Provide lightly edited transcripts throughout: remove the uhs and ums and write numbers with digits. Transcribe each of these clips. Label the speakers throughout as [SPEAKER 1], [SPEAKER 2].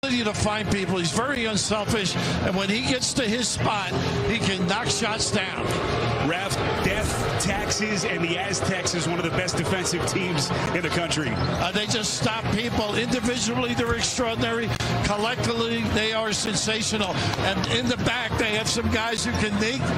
[SPEAKER 1] To find people. He's very unselfish, and when he gets to his spot, he can knock shots down.
[SPEAKER 2] Ref, death, taxes, and the Aztecs is one of the best defensive teams in the country.
[SPEAKER 1] They just stop people. Individually, they're extraordinary. Collectively, they are sensational. And in the back, they have some guys who can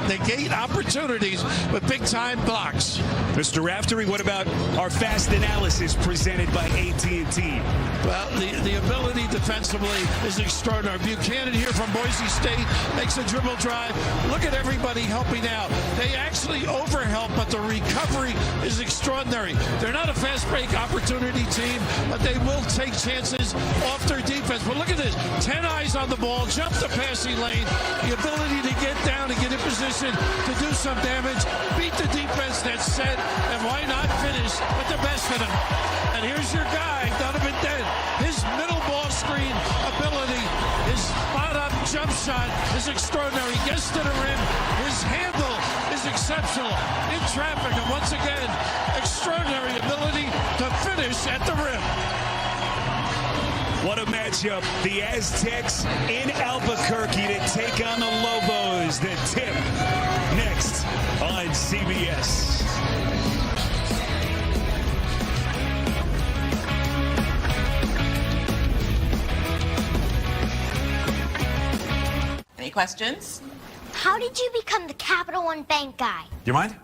[SPEAKER 1] negate opportunities with big-time blocks.
[SPEAKER 2] Mr. Raftery, what about our fast analysis presented by AT&T?
[SPEAKER 1] Well, the ability defensively is extraordinary. Buchanan here from Boise State makes a dribble drive. Look at everybody helping out. They actually overhelp, but the recovery is extraordinary. They're not a fast break opportunity team, but they will take chances off their defense. But look at this. 10 eyes on the ball, jump the passing lane, the ability to get down and get in position to do some damage, beat the defense that's set, and why not finish with the best of them? And here's your guy, Donovan Dent. His middle ball screen ability, his spot-up jump shot is extraordinary. Gets to the rim. His handle is exceptional in traffic. And once again, extraordinary ability to finish at the rim.
[SPEAKER 2] What a matchup. The Aztecs in Albuquerque to take on the Lobos. The tip next on CBS.
[SPEAKER 3] Any questions?
[SPEAKER 4] How did you become the Capital One Bank guy?
[SPEAKER 5] Do you mind?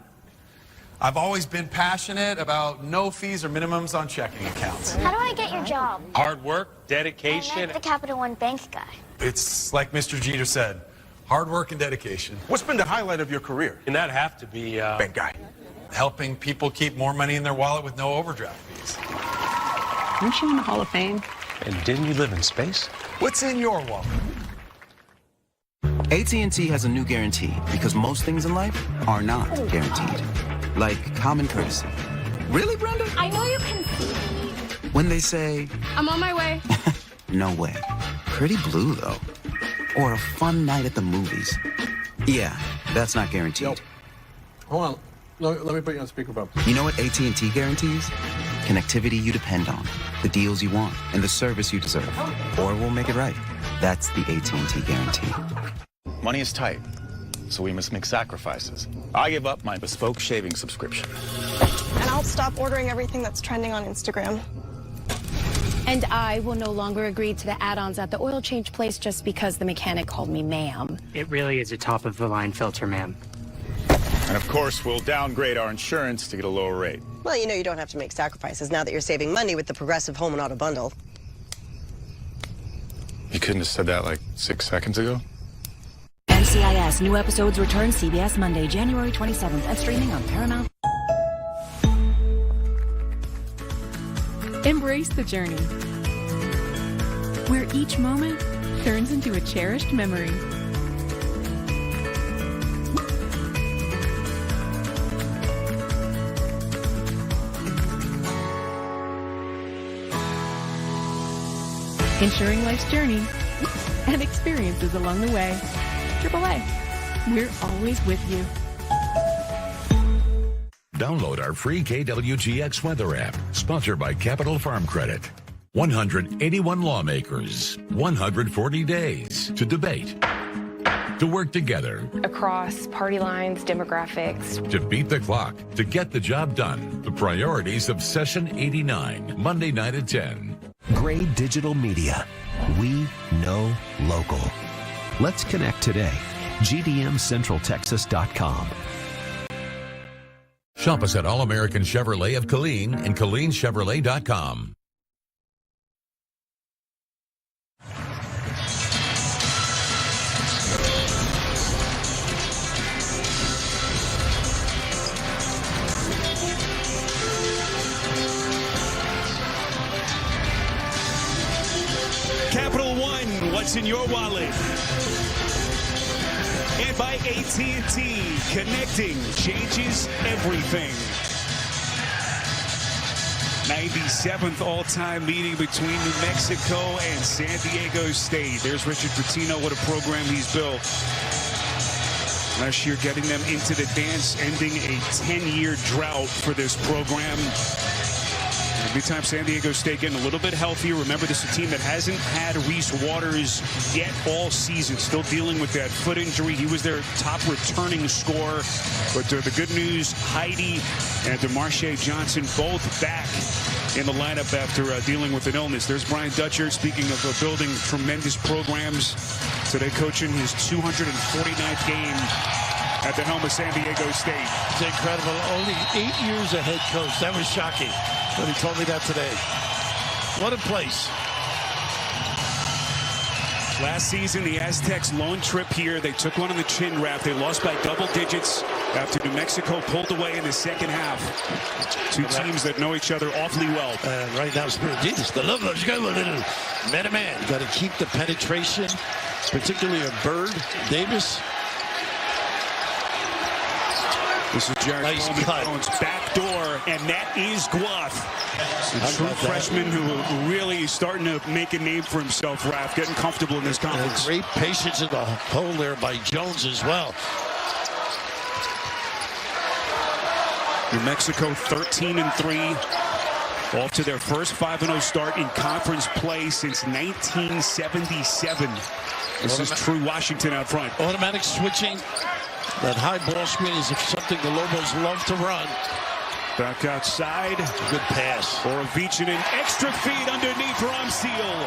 [SPEAKER 5] I've always been passionate about no fees or minimums on checking accounts.
[SPEAKER 4] How do I get your job?
[SPEAKER 6] Hard work, dedication.
[SPEAKER 4] I'm the Capital One Bank guy.
[SPEAKER 5] It's like Mr. Jeter said, hard work and dedication.
[SPEAKER 7] What's been the highlight of your career?
[SPEAKER 6] And that have to be
[SPEAKER 7] Bank guy.
[SPEAKER 5] Helping people keep more money in their wallet with no overdraft fees.
[SPEAKER 8] Aren't you in the Hall of Fame?
[SPEAKER 6] And didn't you live in space?
[SPEAKER 5] What's in your wallet?
[SPEAKER 9] AT&T has a new guarantee because most things in life are not guaranteed. Like common courtesy. Really, Brenda?
[SPEAKER 4] I know you can see.
[SPEAKER 9] When they say,
[SPEAKER 8] I'm on my way.
[SPEAKER 9] no way. Pretty blue, though. Or a fun night at the movies. Yeah, that's not guaranteed.
[SPEAKER 7] Yo, hold on. Let me put you on speakerphone.
[SPEAKER 9] You know what AT&T guarantees? Connectivity you depend on, the deals you want, and the service you deserve. Or we'll make it right. That's the AT&T guarantee.
[SPEAKER 10] Money is tight, so we must make sacrifices. I give up my bespoke shaving subscription.
[SPEAKER 11] And I'll stop ordering everything that's trending on Instagram.
[SPEAKER 8] And I will no longer agree to the add-ons at the oil change place just because the mechanic called me ma'am.
[SPEAKER 12] It really is a top-of-the-line filter, ma'am.
[SPEAKER 10] And of course, we'll downgrade our insurance to get a lower rate.
[SPEAKER 13] Well, you know you don't have to make sacrifices now that you're saving money with the Progressive Home and Auto Bundle.
[SPEAKER 10] You couldn't have said that like 6 seconds ago?
[SPEAKER 14] NCIS new episodes return CBS Monday, January 27th and streaming on Paramount.
[SPEAKER 15] Embrace the journey, where each moment turns into a cherished memory. Ensuring life's journey and experiences along the way. AAA, we're always with you.
[SPEAKER 16] Download our free KWGX weather app, sponsored by Capital Farm Credit. 181 lawmakers, 140 days to debate, to work together,
[SPEAKER 17] across party lines, demographics,
[SPEAKER 16] to beat the clock, to get the job done. The priorities of Session 89, Monday night at 10.
[SPEAKER 18] Gray Digital Media. We know local. Let's connect today. GDMCentralTexas.com.
[SPEAKER 16] Shop us at All American Chevrolet of Killeen and KilleenChevrolet.com.
[SPEAKER 2] Capital One, what's in your wallet? And by AT&T, connecting changes everything. 97th all-time meeting between New Mexico and San Diego State. There's Richard Pitino, what a program he's built. Last year getting them into the dance, ending a 10-year drought for this program. Every time San Diego State getting a little bit healthier. Remember, this is a team that hasn't had Reese Waters yet all season. Still dealing with that foot injury. He was their top returning scorer. But the good news, Heidi and DeMarshe Johnson both back in the lineup after dealing with an illness. There's Brian Dutcher, speaking of building tremendous programs. Today coaching his 249th game at the helm of San Diego State.
[SPEAKER 1] It's incredible. Only 8 years a head coach. That was shocking when he told me that today. What a place.
[SPEAKER 2] Last season, the Aztecs' lone trip here. They took one on the chin wrap. They lost by double digits after New Mexico pulled away in the second half. Two teams that know each other awfully well.
[SPEAKER 1] Right now, Jesus, the Lobos go a little man-to-man. Got to keep the penetration, particularly of Bird, Davis.
[SPEAKER 2] This is Jared
[SPEAKER 1] Nice
[SPEAKER 2] Coleman-Jones back door, and that is Guath. A true freshman who really is starting to make a name for himself, Raph, getting comfortable in this conference.
[SPEAKER 1] Great patience in the hole there by Jones as well.
[SPEAKER 2] New Mexico 13-3, off to their first 5-0 start in conference play since 1977. This is true Washington out front.
[SPEAKER 1] Automatic switching. That high ball screen is something the Lobos love to run.
[SPEAKER 2] Back outside.
[SPEAKER 1] Good pass.
[SPEAKER 2] Borovicinen, extra feed underneath Ramseel.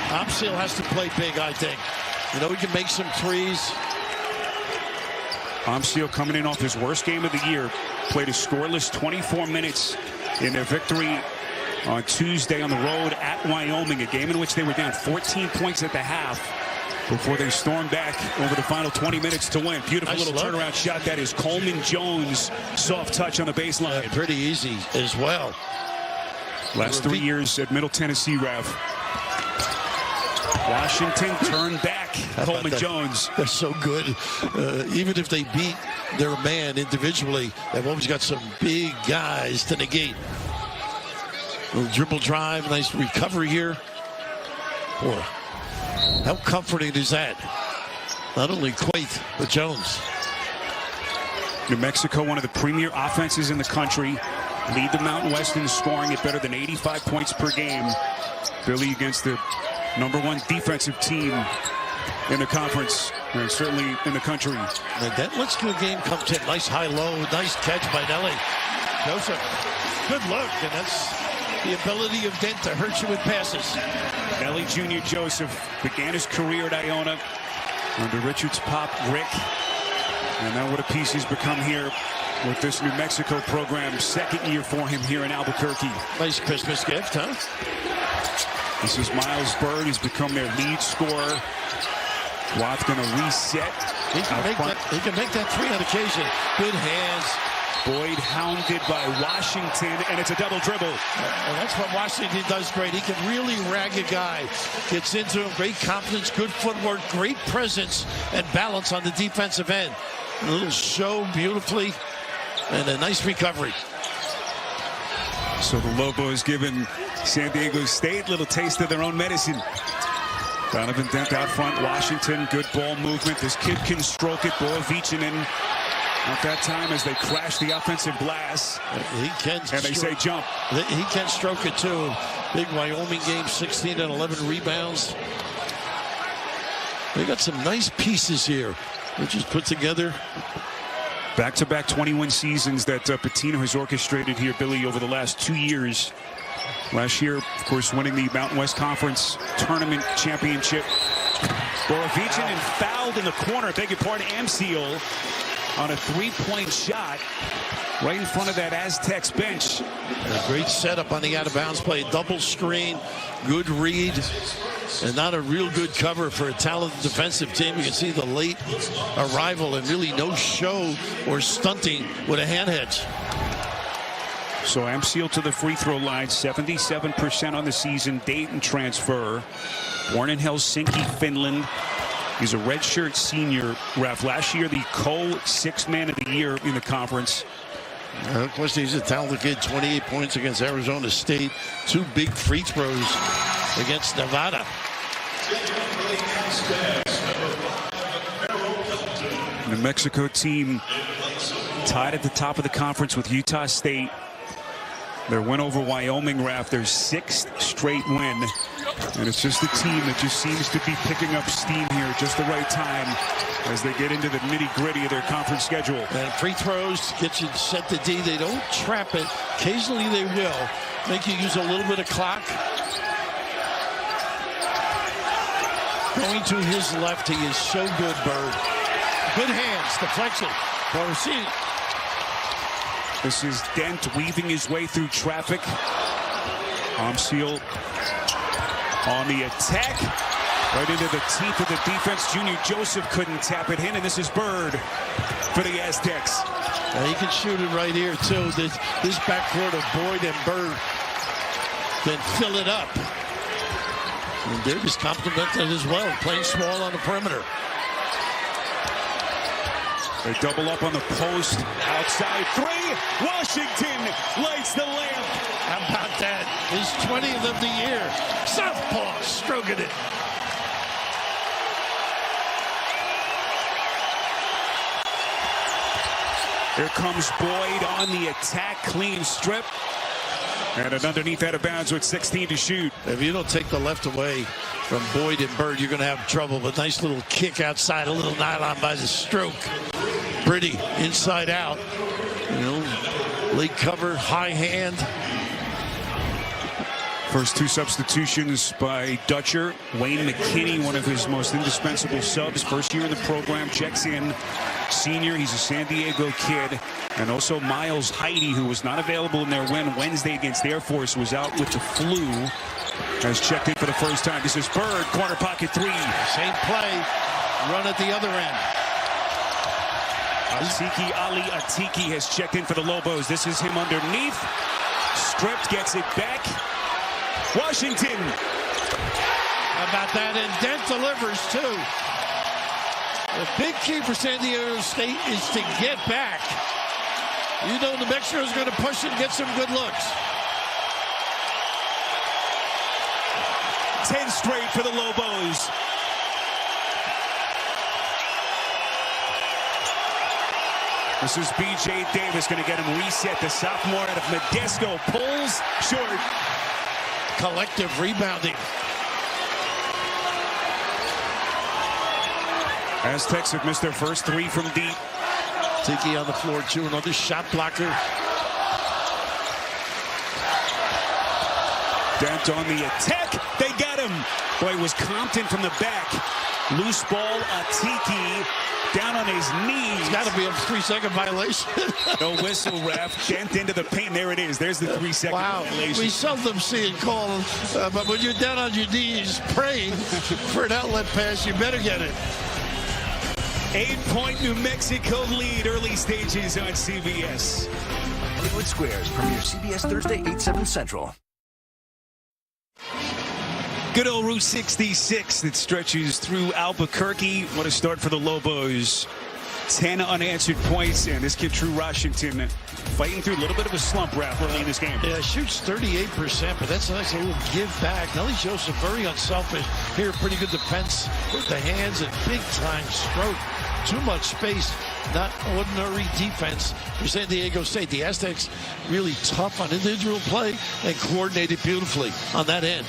[SPEAKER 1] Ramseel has to play big, I think. You know, he can make some threes.
[SPEAKER 2] Ramseel coming in off his worst game of the year. Played a scoreless 24 minutes in their victory on Tuesday on the road at Wyoming, a game in which they were down 14 points at the half before they stormed back over the final 20 minutes to win. Beautiful
[SPEAKER 1] Nice
[SPEAKER 2] little
[SPEAKER 1] look.
[SPEAKER 2] turnaround shot. That is Coleman-Jones. Soft touch on the baseline.
[SPEAKER 1] Pretty easy as well.
[SPEAKER 2] Last 3 years at Middle Tennessee, Rav. Washington turned back. Coleman-Jones.
[SPEAKER 1] They're so good. Even if they beat their man individually, they've always got some big guys to negate. Little dribble drive, nice recovery here. Boy, how comforting is that? Not only Quaid, but Jones.
[SPEAKER 2] New Mexico, one of the premier offenses in the country. Lead the Mountain West in scoring at better than 85 points per game. Billy against the #1 defensive team in the conference, and certainly in the country.
[SPEAKER 1] And that lets the game come to nice high-low. Nice catch by Nelly. Joseph, good look, and that's the ability of Dent to hurt you with passes.
[SPEAKER 2] Nelly Jr. Joseph began his career at Iona under Richard's pop, Rick. And now what a piece he's become here with this New Mexico program. Second year for him here in Albuquerque.
[SPEAKER 1] Nice Christmas gift, huh?
[SPEAKER 2] This is Miles Bird. He's become their lead scorer. Watt going to reset.
[SPEAKER 1] He can make that three on occasion. Good hands.
[SPEAKER 2] Boyd hounded by Washington, and it's a double dribble.
[SPEAKER 1] And that's what Washington does great. He can really rag a guy. Gets into him, great confidence, good footwork, great presence, and balance on the defensive end. A little show beautifully, and a nice recovery.
[SPEAKER 2] So the Lobos giving San Diego State a little taste of their own medicine. Donovan Dent out front. Washington, good ball movement. This kid can stroke it. Borovicinen. At that time, as they crash the offensive glass,
[SPEAKER 1] he can,
[SPEAKER 2] and they say jump.
[SPEAKER 1] He can stroke it too. Big Wyoming game, 16 and 11 rebounds. They got some nice pieces here, which is put together.
[SPEAKER 2] Back-to-back 21 seasons that Pitino has orchestrated here, Billy, over the last 2 years. Last year, of course, winning the Mountain West Conference Tournament Championship. Borovicinen fouled in the corner, beg your pardon, Ramseel, on a three-point shot right in front of that Aztecs bench.
[SPEAKER 1] A great setup on the out-of-bounds play. Double screen, good read, and not a real good cover for a talented defensive team. You can see the late arrival and really no show or stunting with a hand hedge.
[SPEAKER 2] So Ramseel to the free throw line, 77% on the season. Dayton transfer. Born in Helsinki, Finland. He's a redshirt senior, Ref. Last year, the co-sixth man of the year in the conference.
[SPEAKER 1] Of course, he's a talented kid. 28 points against Arizona State. 2 big free throws against Nevada.
[SPEAKER 2] New Mexico team tied at the top of the conference with Utah State. Their win over Wyoming, Raf, their 6th straight win. And it's just a team that just seems to be picking up steam here at just the right time as they get into the nitty-gritty of their conference schedule.
[SPEAKER 1] And free throws get you set to D. They don't trap it. Occasionally they will. Make you use a little bit of clock. Going to his left, he is so good, Bird. Good hands, deflection.
[SPEAKER 2] This is Dent weaving his way through traffic. Seal on the attack. Right into the teeth of the defense. Junior Joseph couldn't tap it in, and this is Bird for the Aztecs.
[SPEAKER 1] He can shoot it right here, too. This backcourt of Boyd and Bird can fill it up. And Davis complimented as well, playing small on the perimeter.
[SPEAKER 2] They double up on the post. Outside three. Washington lights the lamp.
[SPEAKER 1] How about that? His 20th of the year. Southpaw stroking it.
[SPEAKER 2] Here comes Boyd on the attack. Clean strip. And an underneath out of bounds with 16 to shoot.
[SPEAKER 1] If you don't take the left away from Boyd and Bird, you're going to have trouble. But nice little kick outside, a little nylon by the stroke. Pretty inside out. You know, late cover, high hand.
[SPEAKER 2] First 2 substitutions by Dutcher. Wayne McKinney, one of his most indispensable subs. First year in the program, checks in. Senior, he's a San Diego kid. And also Miles Heidi, who was not available in their win Wednesday against Air Force, was out with the flu. Has checked in for the first time. This is Bird, corner pocket 3.
[SPEAKER 1] Same play, run at the other end.
[SPEAKER 2] Ali Atiki has checked in for the Lobos. This is him underneath. Stripped, gets it back. Washington.
[SPEAKER 1] How about that? And Dent delivers, too. The big key for San Diego State is to get back. You know New Mexico is going to push it and get some good looks.
[SPEAKER 2] 10 straight for the Lobos. This is B.J. Davis going to get him reset. The sophomore out of Modesto pulls short.
[SPEAKER 1] Collective rebounding.
[SPEAKER 2] Aztecs have missed their first 3 from deep.
[SPEAKER 1] Tiki on the floor, too. Another shot blocker.
[SPEAKER 2] Dent on the attack. They got him. Boy, it was Compton from the back. Loose ball, Atiki down on his knees.
[SPEAKER 1] It's got to be a 3-second violation.
[SPEAKER 2] No whistle, ref. Dent into the paint. There it is. There's the 3-second violation.
[SPEAKER 1] We seldom see it called, but when you're down on your knees praying for an outlet pass, you better get it.
[SPEAKER 2] 8-point New Mexico lead, early stages on CBS.
[SPEAKER 18] Hollywood Squares premiere CBS Thursday, 8/7 Central.
[SPEAKER 2] Good old Route 66 that stretches through Albuquerque. What a start for the Lobos. 10 unanswered points, and this kid, True Washington, fighting through a little bit of a slump wrap early in this game.
[SPEAKER 1] Yeah, shoots 38%, but that's a nice little give back. Nelly Joseph, very unselfish. Here, pretty good defense with the hands and big-time stroke. Too much space, not ordinary defense for San Diego State. The Aztecs really tough on individual play and coordinated beautifully on that end.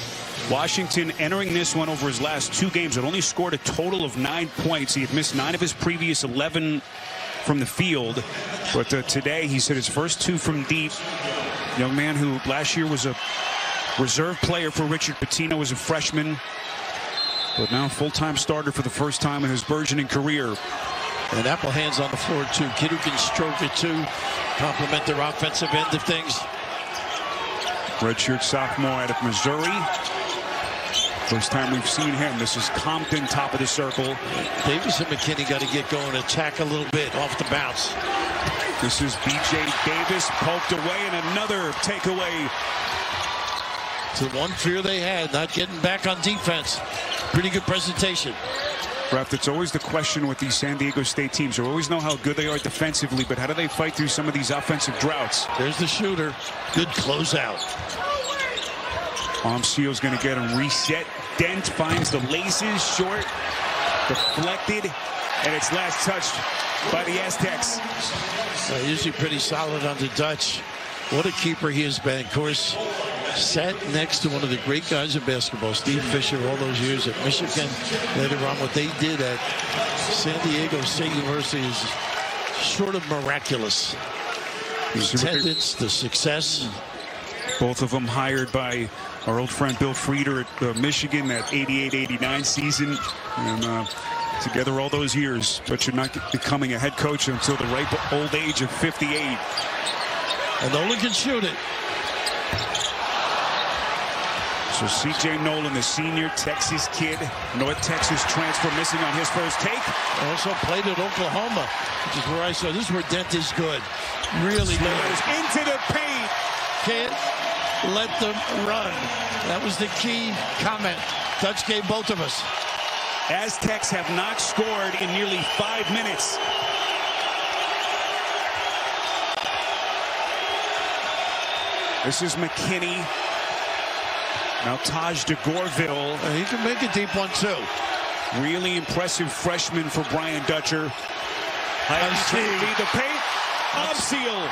[SPEAKER 2] Washington entering this one over his last 2 games had only scored a total of 9 points. He had missed 9 of his previous 11 from the field. But today he's hit his first 2 from deep. Young man who last year was a reserve player for Richard Pitino as a freshman. But now full-time starter for the first time in his burgeoning career.
[SPEAKER 1] And Applehand's on the floor, too. Kid who can stroke it, too. Complement their offensive end of things.
[SPEAKER 2] Redshirt sophomore out of Missouri. First time we've seen him. This is Compton, top of the circle.
[SPEAKER 1] Davis and McKinney got to get going, attack a little bit off the bounce.
[SPEAKER 2] This is B.J. Davis, poked away, and another takeaway.
[SPEAKER 1] It's the one fear they had, not getting back on defense. Pretty good presentation.
[SPEAKER 2] Ref, it's always the question with these San Diego State teams. You always know how good they are defensively, but how do they fight through some of these offensive droughts?
[SPEAKER 1] There's the shooter. Good closeout.
[SPEAKER 2] Seal's going to get him reset. Dent finds the laces, short, deflected, and it's last touched by the Aztecs.
[SPEAKER 1] Usually pretty solid on the Dutch. What a keeper he has been. Of course, sat next to one of the great guys in basketball, Steve Fisher, all those years at Michigan. Later on, what they did at San Diego State University is sort of miraculous. The attendance, the success.
[SPEAKER 2] Both of them hired by our old friend Bill Frieder at Michigan, that 88-89 season. And together all those years, but you're not becoming a head coach until the ripe old age of 58.
[SPEAKER 1] And Nolan can shoot it.
[SPEAKER 2] So C.J. Nolan, the senior Texas kid, North Texas transfer, missing on his first take.
[SPEAKER 1] Also played at Oklahoma, which is where I saw. This is where Dent is good. Really good.
[SPEAKER 2] Into the paint.
[SPEAKER 1] Can't let them run. That was the key comment. Dutch gave both of us.
[SPEAKER 2] Aztecs have not scored in nearly 5 minutes. This is McKinney. Now Taj DeGorville.
[SPEAKER 1] He can make a deep one too.
[SPEAKER 2] Really impressive freshman for Brian Dutcher. Lead the paint. Obseal.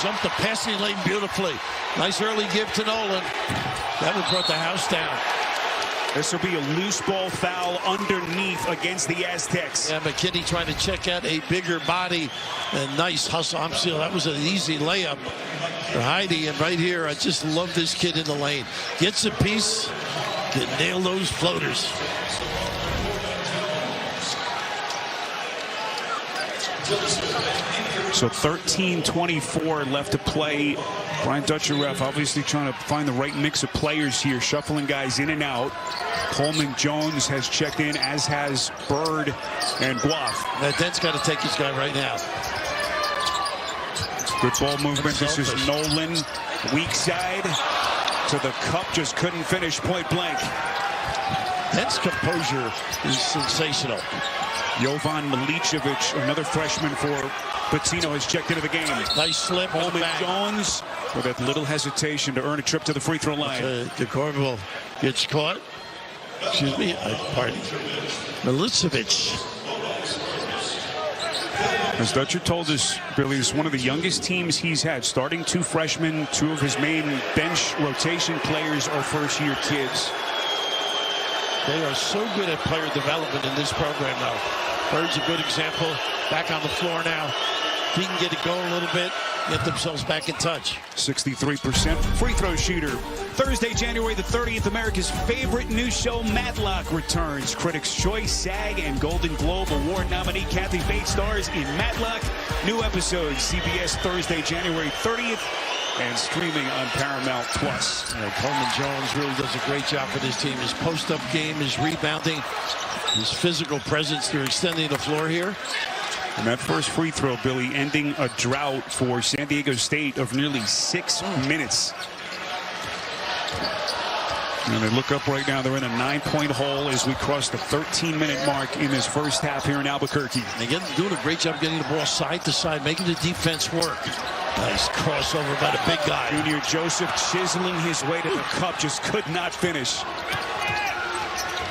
[SPEAKER 1] Jumped the passing lane beautifully. Nice early give to Nolan. That would brought the house down.
[SPEAKER 2] This will be a loose ball foul underneath against the Aztecs.
[SPEAKER 1] Yeah, McKinney trying to check out a bigger body. And nice hustle. Obseal. That was an easy layup for Heidi. And right here, I just love this kid in the lane. Gets a piece, can nail those floaters.
[SPEAKER 2] So 13:24 left to play. Brian Dutcher, ref, obviously trying to find the right mix of players here, shuffling guys in and out. Coleman Jones has checked in, as has Bird and Guaf.
[SPEAKER 1] Now, Dent's got to take his guy right now.
[SPEAKER 2] Good ball movement. This is Nolan, weak side to the cup, just couldn't finish, point blank.
[SPEAKER 1] Dent's composure is sensational.
[SPEAKER 2] Jovan Milicevic, another freshman for Patino, has checked into the game.
[SPEAKER 1] Nice slip.
[SPEAKER 2] Coleman Jones with that little hesitation to earn a trip to the free throw line.
[SPEAKER 1] DeCorville gets caught. Excuse me, pardon. Milicevic.
[SPEAKER 2] As Dutcher told us, Billy, this is one of the youngest teams he's had. Starting 2 freshmen, 2 of his main bench rotation players are first-year kids.
[SPEAKER 1] They are so good at player development in this program now. Bird's a good example. Back on the floor now. If he can get it going a little bit, get themselves back in touch.
[SPEAKER 2] 63% free throw shooter. Thursday, January the 30th, America's favorite new show, Matlock, returns. Critics' Choice, SAG, and Golden Globe Award nominee Kathy Bates stars in Matlock. New episode, CBS Thursday, January 30th. And streaming on Paramount Plus.
[SPEAKER 1] Coleman Jones really does a great job for this team. His post-up game, his rebounding, his physical presence. They're extending the floor here.
[SPEAKER 2] And that first free throw, Billy, ending a drought for San Diego State of nearly 6 minutes. And they look up right now. They're in a 9-point hole as we cross the 13-minute mark in this first half here in Albuquerque.
[SPEAKER 1] They're doing a great job getting the ball side to side, making the defense work. Nice crossover by the big guy.
[SPEAKER 2] Junior Joseph chiseling his way to the cup, just could not finish.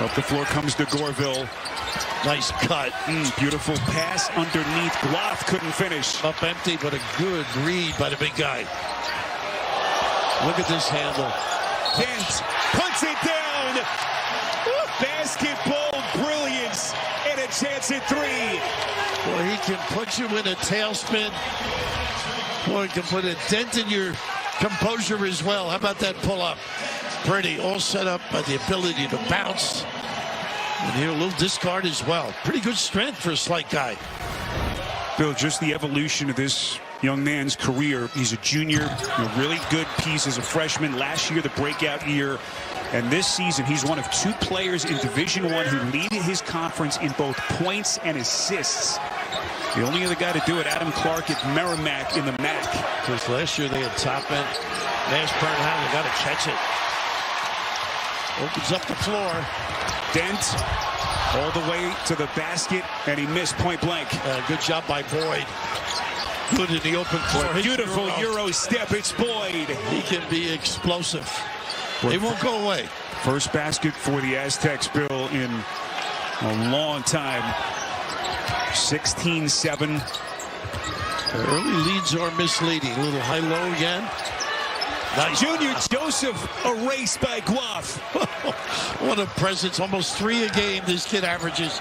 [SPEAKER 2] Up the floor comes DeGorville.
[SPEAKER 1] Nice cut.
[SPEAKER 2] Beautiful pass underneath. Guaf couldn't finish.
[SPEAKER 1] Up empty, but a good read by the big guy. Look at this handle.
[SPEAKER 2] Dent puts it down. Basketball brilliance and a chance at 3.
[SPEAKER 1] Boy, he can put you in a tailspin. Boy, he can put a dent in your composure as well. How about that pull-up? Pretty, all set up by the ability to bounce. And here, a little discard as well. Pretty good strength for a slight guy.
[SPEAKER 2] Bill, just the evolution of this young man's career. He's a junior, a really good piece as a freshman. Last year, the breakout year. And this season, he's one of 2 players in Division I who lead his conference in both points and assists. The only other guy to do it, Adam Clark at Merrimack in the MAC.
[SPEAKER 1] Because last year they had top end. Nash Bernheim, they got to catch it. Opens up the floor.
[SPEAKER 2] Dent all the way to the basket, and he missed point blank.
[SPEAKER 1] Good job by Boyd. Good in the open floor.
[SPEAKER 2] Beautiful Euro step, it's Boyd.
[SPEAKER 1] He can be explosive. They won't go away.
[SPEAKER 2] First basket for the Aztecs, Bill, in a long time. 16-7.
[SPEAKER 1] The early leads are misleading. A little high-low again. Nice.
[SPEAKER 2] Junior Joseph erased by Guaf.
[SPEAKER 1] What a presence. Almost 3 a game this kid averages.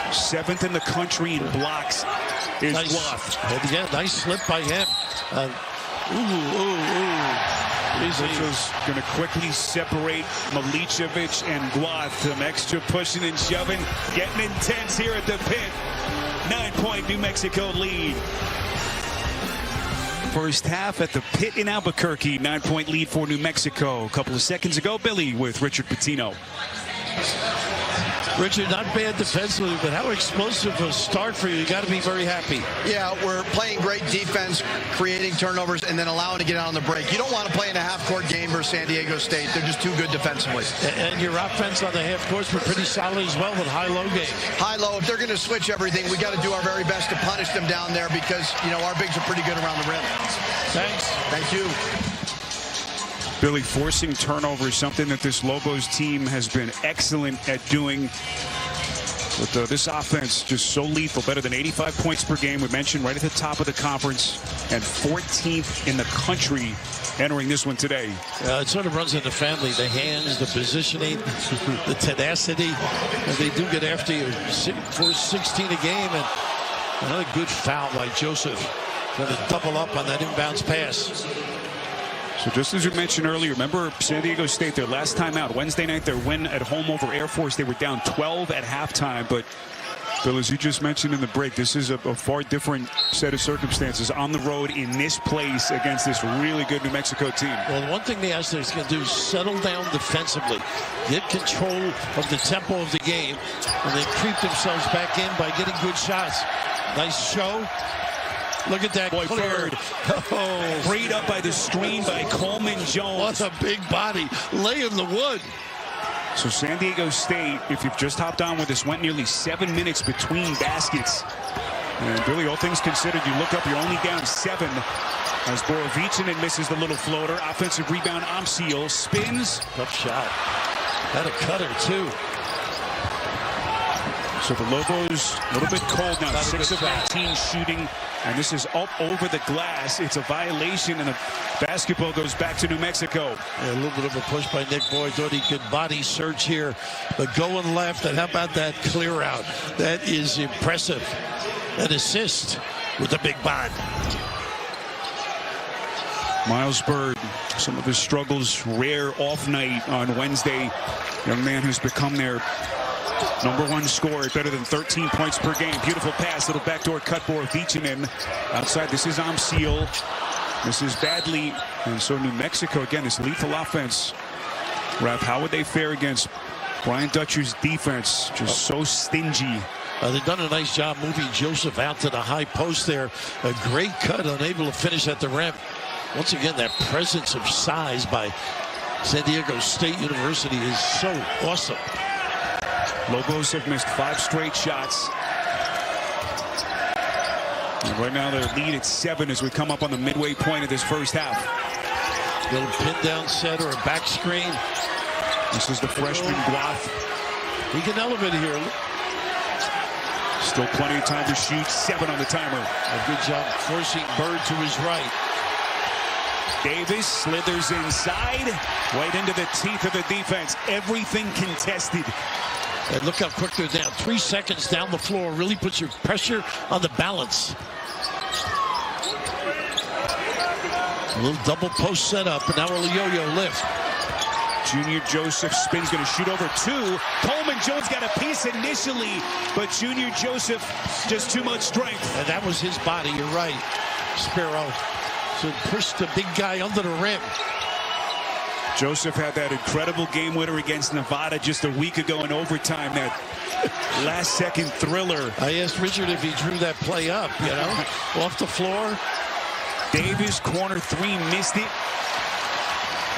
[SPEAKER 2] 7th in the country in blocks is
[SPEAKER 1] Nice.
[SPEAKER 2] Guaf.
[SPEAKER 1] And again, nice slip by him.
[SPEAKER 2] Mitchell's going to quickly separate Milicevic and Guaf. Some extra pushing and shoving. Getting intense here at the pit. 9-point New Mexico lead. First half at the pit in Albuquerque. 9-point lead for New Mexico. A couple of seconds ago, Billy with Richard Pitino.
[SPEAKER 1] Richard, not bad defensively, but how explosive a start for you. You got to be very happy.
[SPEAKER 3] Yeah, we're playing great defense, creating turnovers, and then allowing to get out on the break. You don't want to play in a half-court game versus San Diego State. They're just too good defensively.
[SPEAKER 1] And your offense on the half courts were pretty solid as well with high-low game.
[SPEAKER 3] High-low, if they're going to switch everything, we got to do our very best to punish them down there because, you know, our bigs are pretty good around the rim.
[SPEAKER 1] Thanks.
[SPEAKER 3] Thank you.
[SPEAKER 2] Billy, forcing turnovers, something that this Lobos team has been excellent at doing. But this offense just so lethal, better than 85 points per game. We mentioned right at the top of the conference and 14th in the country entering this one today.
[SPEAKER 1] It sort of runs in the family. The hands, the positioning, the tenacity. And they do get after you. For 16 a game. And another good foul by Joseph. Going to double up on that inbounds pass.
[SPEAKER 2] So just as you mentioned earlier, remember San Diego State, their last time out, Wednesday night, their win at home over Air Force, they were down 12 at halftime. But, Bill, as you just mentioned in the break, this is a far different set of circumstances on the road in this place against this really good New Mexico team.
[SPEAKER 1] Well, one thing the Aztecs can do is settle down defensively, get control of the tempo of the game, and then creep themselves back in by getting good shots. Nice show. Look at that.
[SPEAKER 2] Boy,
[SPEAKER 1] cleared.
[SPEAKER 2] Oh, freed up by the screen by Coleman Jones.
[SPEAKER 1] What a big body. Laying the wood.
[SPEAKER 2] So San Diego State, if you've just hopped on with us, went nearly 7 minutes between baskets. And Billy, all things considered, you look up, you're only down 7 as Borovicinen misses the little floater. Offensive rebound, Amsiel spins.
[SPEAKER 1] Tough shot. Had a cutter, too.
[SPEAKER 2] So the Lobos a little bit cold now. 6 of 19 shooting. And this is up over the glass. It's a violation, and the basketball goes back to New Mexico.
[SPEAKER 1] Yeah, a little bit of a push by Nick Boyd. Thought he could body search here, but going left. And how about that clear out? That is impressive. An assist with a big bond.
[SPEAKER 2] Miles Bird, some of his struggles, rare off night on Wednesday. Young man who's become their #1 scorer, better than 13 points per game. Beautiful pass, little backdoor cut for Vicinin. Outside, this is Amsiel. This is badly. And so New Mexico, again, this lethal offense. Raph, how would they fare against Brian Dutcher's defense? Just so stingy.
[SPEAKER 1] They've done a nice job moving Joseph out to the high post there. A great cut, unable to finish at the rim. Once again, that presence of size by San Diego State University is so awesome.
[SPEAKER 2] Lobos have missed 5 straight shots. And right now their lead at 7 as we come up on the midway point of this first half.
[SPEAKER 1] Little pin down set or a back screen.
[SPEAKER 2] This is the freshman Guaf.
[SPEAKER 1] He can elevate here.
[SPEAKER 2] Still plenty of time to shoot. 7 on the timer.
[SPEAKER 1] A good job forcing Bird to his right.
[SPEAKER 2] Davis slithers inside, right into the teeth of the defense. Everything contested.
[SPEAKER 1] And look how quick they're down. 3 seconds down the floor really puts your pressure on the balance. A little double post setup, and now a yo-yo lift.
[SPEAKER 2] Junior Joseph spins, going to shoot over 2. Coleman Jones got a piece initially, but Junior Joseph just too much strength.
[SPEAKER 1] And that was his body, you're right, Sparrow. So push the big guy under the rim.
[SPEAKER 2] Joseph had that incredible game winner against Nevada just a week ago in overtime. That last second thriller.
[SPEAKER 1] I asked Richard if he drew that play up, you know, off the floor.
[SPEAKER 2] Davis, corner 3, missed it.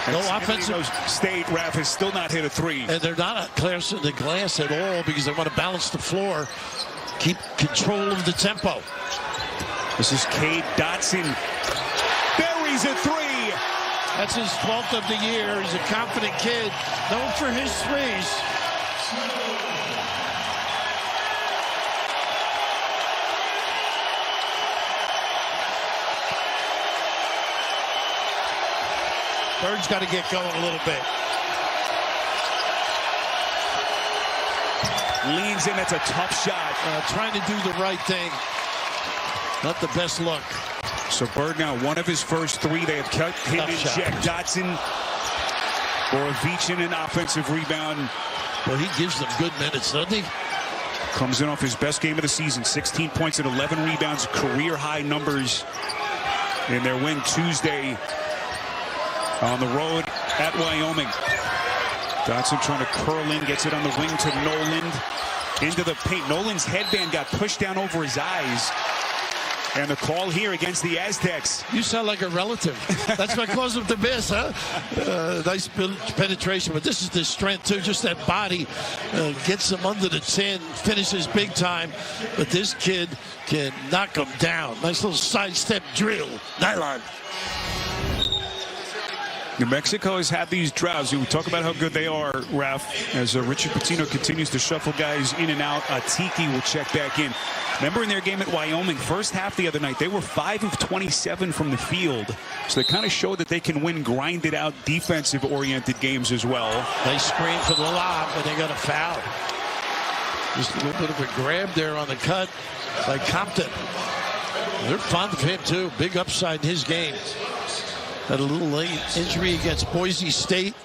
[SPEAKER 1] No
[SPEAKER 2] And
[SPEAKER 1] offensive.
[SPEAKER 2] State, Raph, has still not hit a 3.
[SPEAKER 1] And they're not clearing the glass at all because they want to balance the floor, keep control of the tempo.
[SPEAKER 2] This is Cade Dotson. Buries a 3.
[SPEAKER 1] That's his 12th of the year. He's a confident kid, known for his threes. Bird's got to get going a little bit.
[SPEAKER 2] Leans in. That's a tough shot.
[SPEAKER 1] Trying to do the right thing. Not the best look.
[SPEAKER 2] So Bird now one of his first three. They have kept him in check. Dotson Borovicin an offensive rebound.
[SPEAKER 1] Well, he gives them good minutes, doesn't he?
[SPEAKER 2] Comes in off his best game of the season. 16 points and 11 rebounds. Career high numbers in their win Tuesday on the road at Wyoming. Dotson trying to curl in. Gets it on the wing to Noland. Into the paint. Noland's headband got pushed down over his eyes. And the call here against the Aztecs.
[SPEAKER 1] You sound like a relative. That's what caused him to miss, huh? Nice penetration, but this is the strength, too. Just that body gets him under the chin, finishes big time. But this kid can knock him down. Nice little sidestep drill. Nylon.
[SPEAKER 2] New Mexico has had these droughts. We talk about how good they are, Raf, as Richard Pitino continues to shuffle guys in and out. Tiki will check back in. Remember in their game at Wyoming, first half the other night, they were 5 of 27 from the field. So they kind of showed that they can win grinded out defensive-oriented games as well.
[SPEAKER 1] They scream for the lob, but they got a foul. Just a little bit of a grab there on the cut by Compton. They're fond of him, too. Big upside in his game. Had a little late injury against Boise State.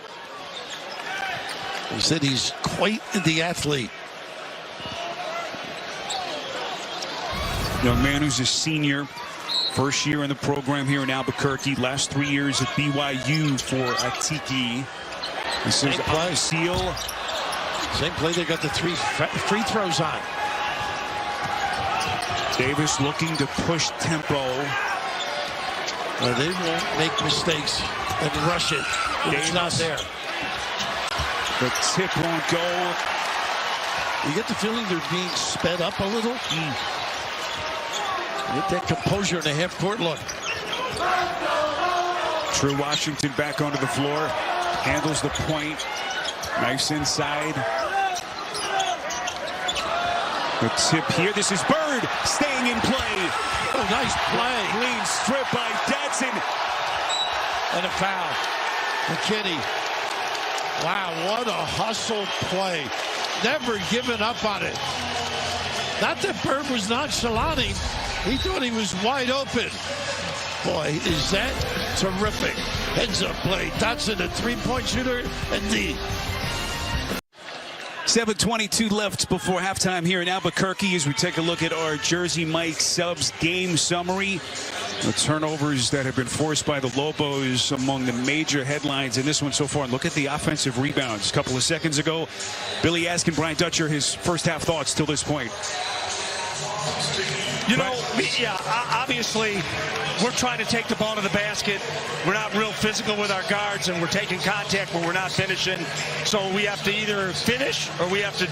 [SPEAKER 1] He said he's quite the athlete.
[SPEAKER 2] Young man who's a senior. First year in the program here in Albuquerque. Last 3 years at BYU for Atiki. This is Seal.
[SPEAKER 1] Same play they got the 3 free throws on.
[SPEAKER 2] Davis looking to push tempo.
[SPEAKER 1] They won't make mistakes and rush it. It's not there.
[SPEAKER 2] The tip won't go.
[SPEAKER 1] You get the feeling they're being sped up a little. Get that composure in the half-court look.
[SPEAKER 2] True Washington back onto the floor. Handles the point. Nice inside. The tip here. This is Bird staying in play.
[SPEAKER 1] Oh, nice play.
[SPEAKER 2] Clean strip by Dotson.
[SPEAKER 1] And a foul. McKinney. Wow, what a hustle play. Never given up on it. Not that Bird was nonchalanting. He thought he was wide open. Boy, is that terrific. Heads-up play. Dotson, a three-point shooter, and D.
[SPEAKER 2] 7:22 left before halftime here in Albuquerque as we take a look at our Jersey Mike Subs game summary. The turnovers that have been forced by the Lobos among the major headlines in this one so far. And look at the offensive rebounds. A couple of seconds ago, Billy asking Brian Dutcher his first half thoughts till this point.
[SPEAKER 19] You know, yeah, obviously, we're trying to take the ball to the basket. We're not real physical with our guards, and we're taking contact, but we're not finishing. So we have to either finish or we have to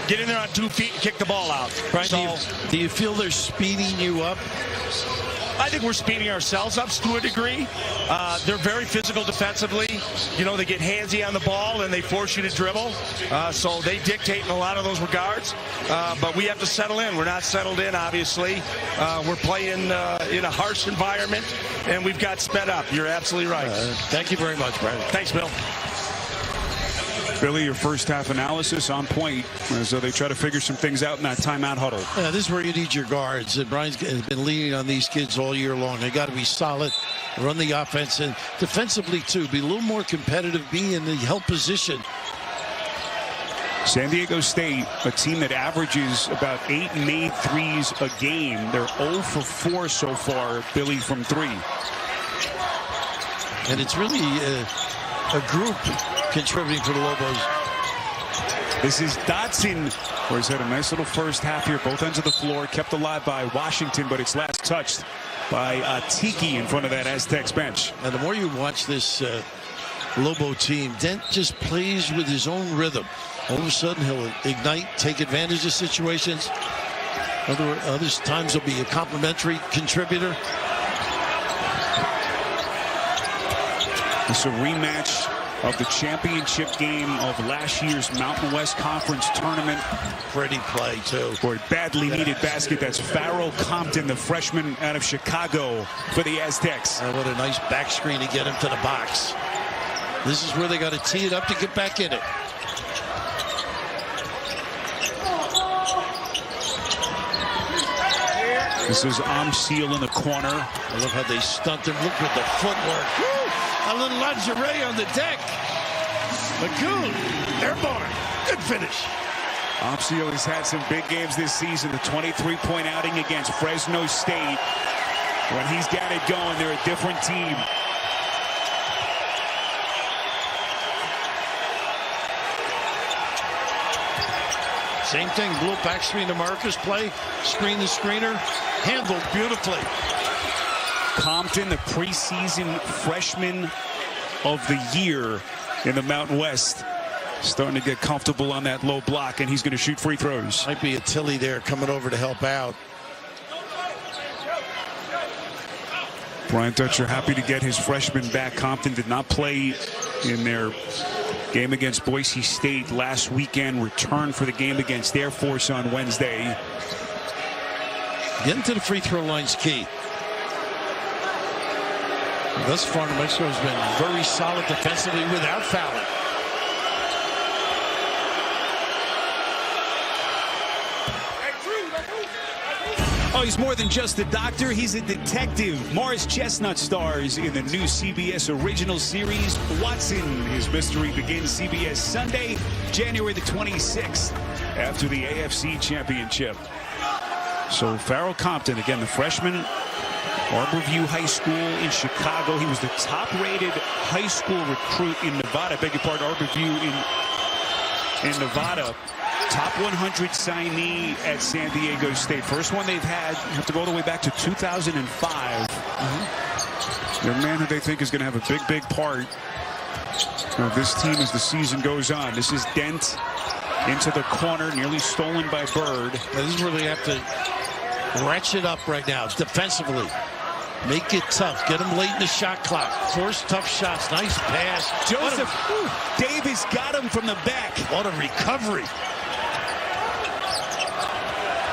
[SPEAKER 19] get in there on 2 feet and kick the ball out.
[SPEAKER 1] Right.
[SPEAKER 19] So,
[SPEAKER 1] do you feel they're speeding you up?
[SPEAKER 19] I think we're speeding ourselves up to a degree. They're very physical defensively. You know, they get handsy on the ball and they force you to dribble. So they dictate in a lot of those regards. But we have to settle in. We're not settled in, obviously. We're playing in a harsh environment, and we've got sped up. You're absolutely right.
[SPEAKER 1] Thank you very much, Brian.
[SPEAKER 19] Thanks, Bill.
[SPEAKER 2] Billy, your first half analysis on point as they try to figure some things out in that timeout huddle.
[SPEAKER 1] Yeah, this is where you need your guards. And Brian's has been leaning on these kids all year long. They got to be solid, run the offense, and defensively, too. Be a little more competitive, be in the help position.
[SPEAKER 2] San Diego State, a team that averages about 8 made threes a game. They're 0 for 4 so far, Billy, from 3.
[SPEAKER 1] And it's really a group contributing for the Lobos.
[SPEAKER 2] This is Dotson, where he's had a nice little first half here. Both ends of the floor kept alive by Washington, but it's last touched by Tiki in front of that Aztecs bench.
[SPEAKER 1] And the more you watch this Lobo team, Dent just plays with his own rhythm. All of a sudden, he'll ignite, take advantage of situations. Other times, he'll be a complimentary contributor.
[SPEAKER 2] It's a rematch of the championship game of last year's Mountain West Conference tournament.
[SPEAKER 1] Pretty play, too.
[SPEAKER 2] For a badly needed basket. That's Farrell Compton, the freshman out of Chicago for the Aztecs.
[SPEAKER 1] What a nice back screen to get him to the box. This is where they got to tee it up to get back in it.
[SPEAKER 2] This is Amsil in the corner.
[SPEAKER 1] I love how they stunt him. Look at the footwork. Woo! A little lingerie on the deck. Magoon, airborne. Good finish.
[SPEAKER 2] Amsil has had some big games this season. The 23-point outing against Fresno State. When he's got it going, they're a different team.
[SPEAKER 1] Same thing, blue back screen to Marcus play, screen the screener, handled beautifully.
[SPEAKER 2] Compton, the preseason freshman of the year in the Mountain West, starting to get comfortable on that low block, and he's going to shoot free throws.
[SPEAKER 1] Might be a Tilly there coming over to help out.
[SPEAKER 2] Brian Dutcher happy to get his freshman back. Compton did not play in their game against Boise State last weekend. Returned for the game against Air Force on Wednesday.
[SPEAKER 1] Getting to the free throw line's key. Thus far, New Mexico has been very solid defensively without fouling.
[SPEAKER 2] Oh, he's more than just a doctor. He's a detective. Morris Chestnut stars in the new CBS original series, Watson. His mystery begins CBS Sunday, January the 26th, after the AFC Championship. So Farrell Compton, again, the freshman, Arborview High School in Chicago. He was the top-rated high school recruit in Nevada. I beg your pardon, Arborview in Nevada. Top 100 signee at San Diego State.St one they've had. You have to go all the way back to 2005. They're a man who they think is going to have a big, big part of this team as the season goes on. This is Dent into the corner, nearly stolen by Bird.
[SPEAKER 1] This is where they have to ratchet up right now defensively. Make it tough. Get them late in the shot clock. Force tough shots. Nice pass.
[SPEAKER 2] Joseph Davis got him from the back.
[SPEAKER 1] What a recovery.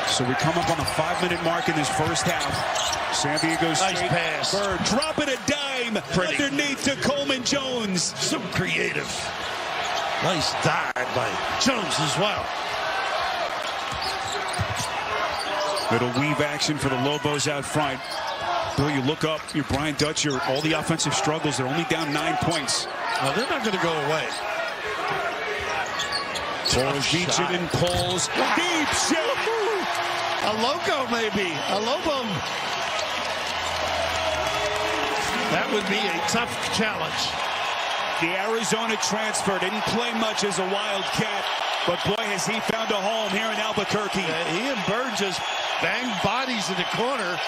[SPEAKER 2] So we come up on the 5-minute mark in this first half. San Diego State.
[SPEAKER 1] Nice pass.
[SPEAKER 2] Bird dropping a dime underneath to Coleman Jones.
[SPEAKER 1] So creative. Nice dive by Jones as well.
[SPEAKER 2] Little weave action for the Lobos out front. Bill, you look up, you're Brian Dutcher, all the offensive struggles, they're only down 9 points.
[SPEAKER 1] Well, they're not going to go away.
[SPEAKER 2] Beaching pulls. Deep shot.
[SPEAKER 1] A loco, maybe. A lobo. That would be a tough challenge.
[SPEAKER 2] The Arizona transfer didn't play much as a Wildcat, but boy, has he found a home here in Albuquerque.
[SPEAKER 1] He and Bird just banged bodies in the corner.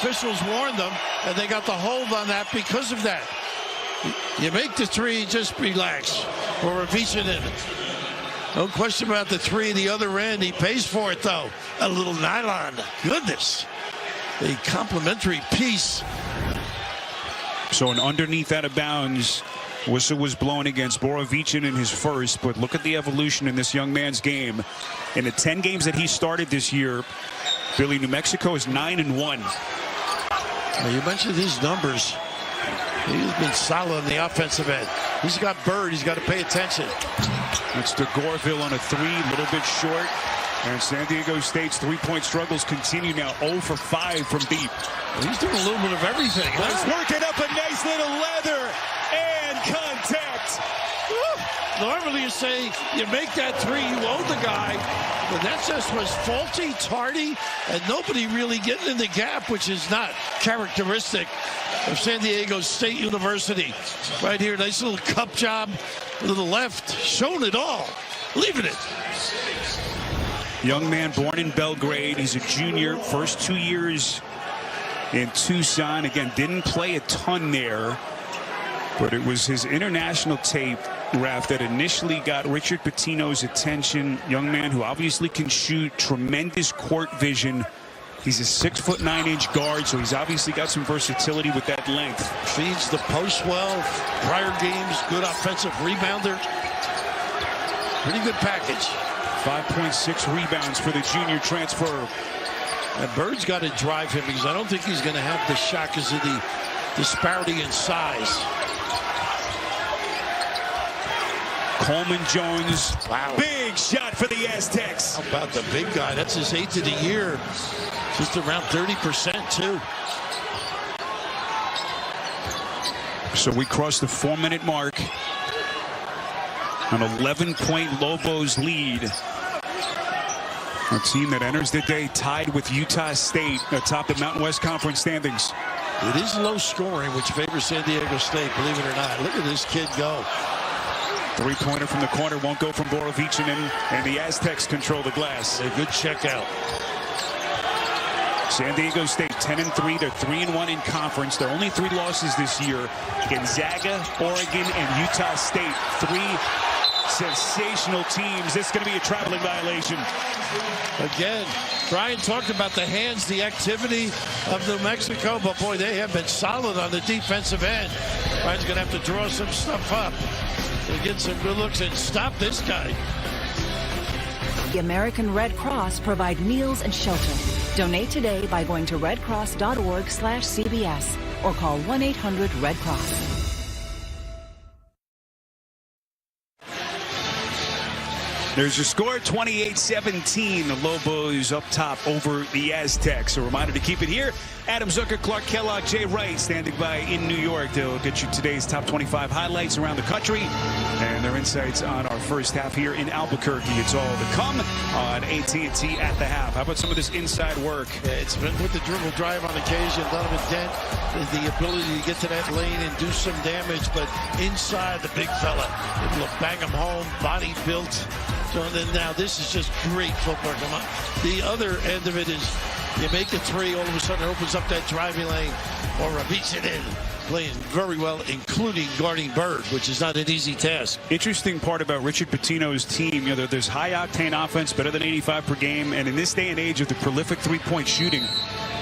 [SPEAKER 1] Officials warned them, and they got the hold on that because of that. You make the three, just relax. Or Avicii in it. No question about the three at the other end. He pays for it, though. A little nylon. Goodness. A complimentary piece.
[SPEAKER 2] So an underneath out of bounds whistle was blown against Borovicin in his first, but look at the evolution in this young man's game. In the 10 games that he started this year, Billy, New Mexico is 9-1.
[SPEAKER 1] Now you mentioned his numbers. He's been solid on the offensive end. He's got Bird. He's got to pay attention.
[SPEAKER 2] It's to Gorville on a 3, a little bit short. And San Diego State's three-point struggles continue now. 0 for 5 from deep.
[SPEAKER 1] Well, he's doing a little bit of everything.
[SPEAKER 2] He's working up a nice little leather and contact.
[SPEAKER 1] Woo. Normally you say you make that three, you owe the guy. But that just was faulty, tardy, and nobody really getting in the gap, which is not characteristic of San Diego State University. Right here, nice little cup job to the left, showing it all, leaving it.
[SPEAKER 2] Young man born in Belgrade. He's a junior. First 2 years in Tucson. Again, didn't play a ton there, but it was his international tape, Raf, that initially got Richard Pitino's attention. Young man who obviously can shoot, tremendous court vision. He's a 6'9" guard, so he's obviously got some versatility with that length.
[SPEAKER 1] Feeds the post well. Prior games, good offensive rebounder. Pretty good package.
[SPEAKER 2] 5.6 rebounds for the junior transfer.
[SPEAKER 1] And Bird's got to drive him because I don't think he's going to have the shot because of the disparity in size.
[SPEAKER 2] Coleman Jones. Wow. Big shot for the Aztecs.
[SPEAKER 1] How about the big guy? That's his 8th of the year. Just around 30% too.
[SPEAKER 2] So we crossed the 4-minute mark. An 11-point Lobos lead. A team that enters the day tied with Utah State atop the Mountain West Conference standings.
[SPEAKER 1] It is low scoring, which favors San Diego State, believe it or not. Look at this kid go.
[SPEAKER 2] Three-pointer from the corner won't go from Borovichinen, and the Aztecs control the glass.
[SPEAKER 1] A good check out.
[SPEAKER 2] San Diego State 10-3. They're 3-1 in conference. Their only 3 losses this year: Gonzaga, Oregon, and Utah State. 3 sensational teams. This is going to be a traveling violation.
[SPEAKER 1] Again, Brian talked about the hands, the activity of New Mexico, but boy, they have been solid on the defensive end. Brian's going to have to draw some stuff up to get some good looks and stop this guy.
[SPEAKER 14] The American Red Cross provide meals and shelter. Donate today by going to redcross.org/CBS or call 1-800-RED-CROSS.
[SPEAKER 2] There's your score, 28-17. The Lobos up top over the Aztecs. A reminder to keep it here. Adam Zucker, Clark Kellogg, Jay Wright standing by in New York. They'll get you today's top 25 highlights around the country and their insights on our first half here in Albuquerque. It's all to come on AT&T at the half. How about some of this inside work?
[SPEAKER 1] Yeah, it's been with the dribble drive on occasion. Donovan Dent, the ability to get to that lane and do some damage, but inside the big fella, able to bang him home, body built. So then now this is just great footwork. The other end of it is you make a 3, all of a sudden it opens up that driving lane, or beats it in. Playing very well, including guarding Bird, which is not an easy task.
[SPEAKER 2] Interesting part about Richard Pitino's team, you know, there's high-octane offense, better than 85 per game, and in this day and age of the prolific three-point shooting,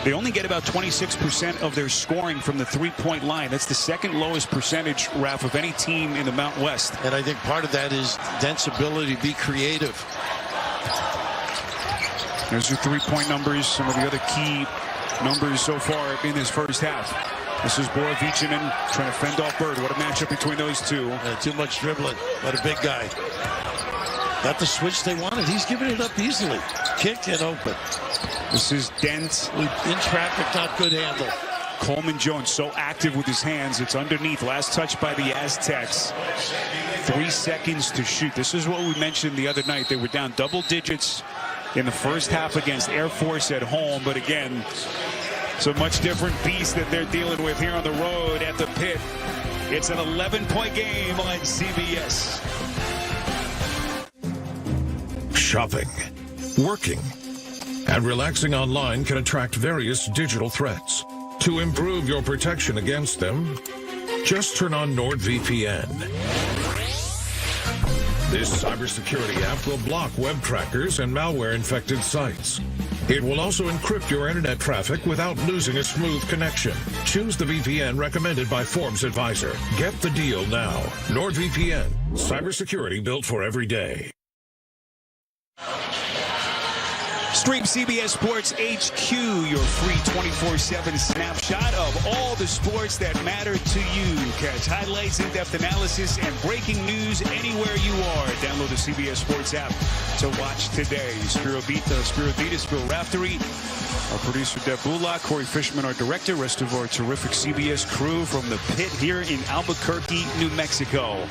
[SPEAKER 2] they only get about 26% of their scoring from the three-point line. That's the second lowest percentage, Ralph, of any team in the Mountain West.
[SPEAKER 1] And I think part of that is Dent's ability to be creative.
[SPEAKER 2] There's your three-point numbers, some of the other key numbers so far in this first half. This is Borovichinen trying to fend off Bird. What a matchup between those two.
[SPEAKER 1] Too much dribbling. What a big guy. Got the switch they wanted. He's giving it up easily. Kick and open.
[SPEAKER 2] This is Dent.
[SPEAKER 1] In traffic, not good handle.
[SPEAKER 2] Coleman Jones so active with his hands. It's underneath. Last touch by the Aztecs. 3 seconds to shoot. This is what we mentioned the other night. They were down double digits in the first half against Air Force at home. But again, it's a much different beast that they're dealing with here on the road at the Pit. It's an 11-point game on CBS.
[SPEAKER 16] Shopping, working, and relaxing online can attract various digital threats. To improve your protection against them, just turn on NordVPN. This cybersecurity app will block web trackers and malware-infected sites. It will also encrypt your internet traffic without losing a smooth connection. Choose the VPN recommended by Forbes Advisor. Get the deal now. NordVPN, cybersecurity built for every day.
[SPEAKER 2] Stream CBS Sports HQ, your free 24/7 snapshot of all the sports that matter to you. Catch highlights, in-depth analysis, and breaking news anywhere you are. Download the CBS Sports app to watch today. Spiro Vitas, Bill Raftery, our producer Deb Bullock, Corey Fishman, our director, rest of our terrific CBS crew from the Pit here in Albuquerque, New Mexico.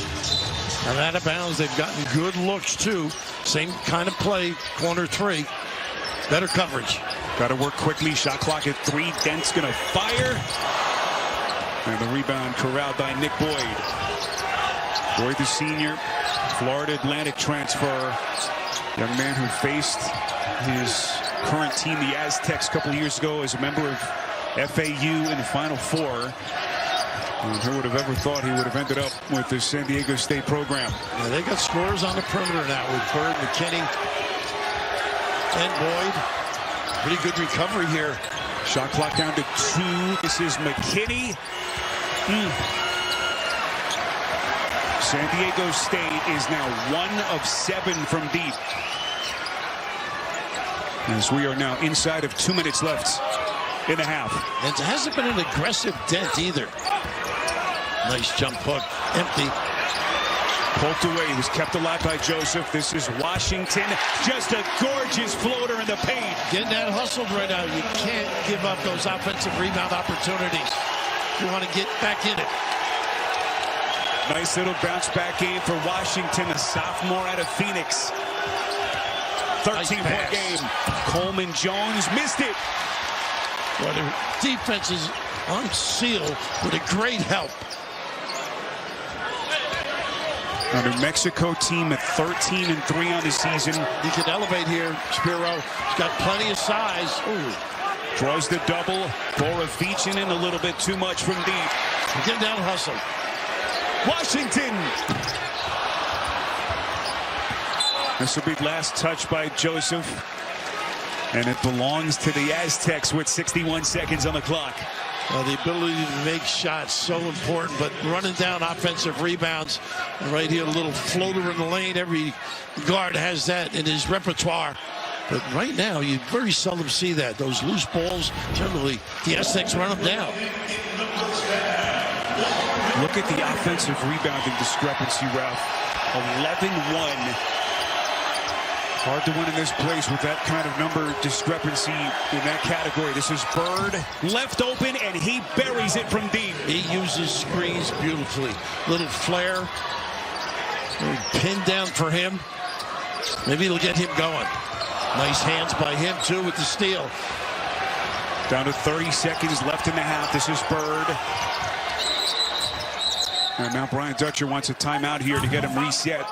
[SPEAKER 1] And out of bounds, they've gotten good looks too. Same kind of play, corner 3. Better coverage.
[SPEAKER 2] Got to work quickly. Shot clock at 3. Dent's going to fire. And the rebound corralled by Nick Boyd. Boyd, the senior, Florida Atlantic transfer. Young man who faced his current team, the Aztecs, a couple of years ago as a member of FAU in the Final Four. And who would have ever thought he would have ended up with the San Diego State program?
[SPEAKER 1] Yeah, they got scores on the perimeter now with Bird, McKinney, and Boyd. Pretty good recovery here.
[SPEAKER 2] Shot clock down to 2. This is McKinney. San Diego State is now 1 of 7 from deep. As we are now inside of 2 minutes left in the half.
[SPEAKER 1] And it hasn't been an aggressive Dent either. Nice jump hook. Empty.
[SPEAKER 2] Poked away. He was kept alive by Joseph. This is Washington. Just a gorgeous floater in the paint.
[SPEAKER 1] Getting that hustled right now. You can't give up those offensive rebound opportunities. You want to get back in it.
[SPEAKER 2] Nice little bounce back game for Washington, a sophomore out of Phoenix. 13-point game. Coleman Jones missed it.
[SPEAKER 1] Well, the defense is on seal with a great help.
[SPEAKER 2] A New Mexico team at 13-3 on the season.
[SPEAKER 1] He can elevate here, Spiro. He's got plenty of size. Ooh.
[SPEAKER 2] Draws the double. Borovichinen a little bit too much from deep.
[SPEAKER 1] Get down hustle.
[SPEAKER 2] Washington. This will be last touch by Joseph. And it belongs to the Aztecs with 61 seconds on the clock.
[SPEAKER 1] The ability to make shots so important, but running down offensive rebounds. And right here, a little floater in the lane. Every guard has that in his repertoire. But right now, you very seldom see that. Those loose balls, generally, the Aztecs run them down.
[SPEAKER 2] Look at the offensive rebounding discrepancy, Ralph. 11-1. Hard to win in this place with that kind of number discrepancy in that category. This is Bird, left open, and he buries it from deep.
[SPEAKER 1] He uses screens beautifully. Little flare. Little pin down for him. Maybe it'll get him going. Nice hands by him, too, with the steal.
[SPEAKER 2] Down to 30 seconds left in the half. This is Bird. And now Brian Dutcher wants a timeout here to get him reset.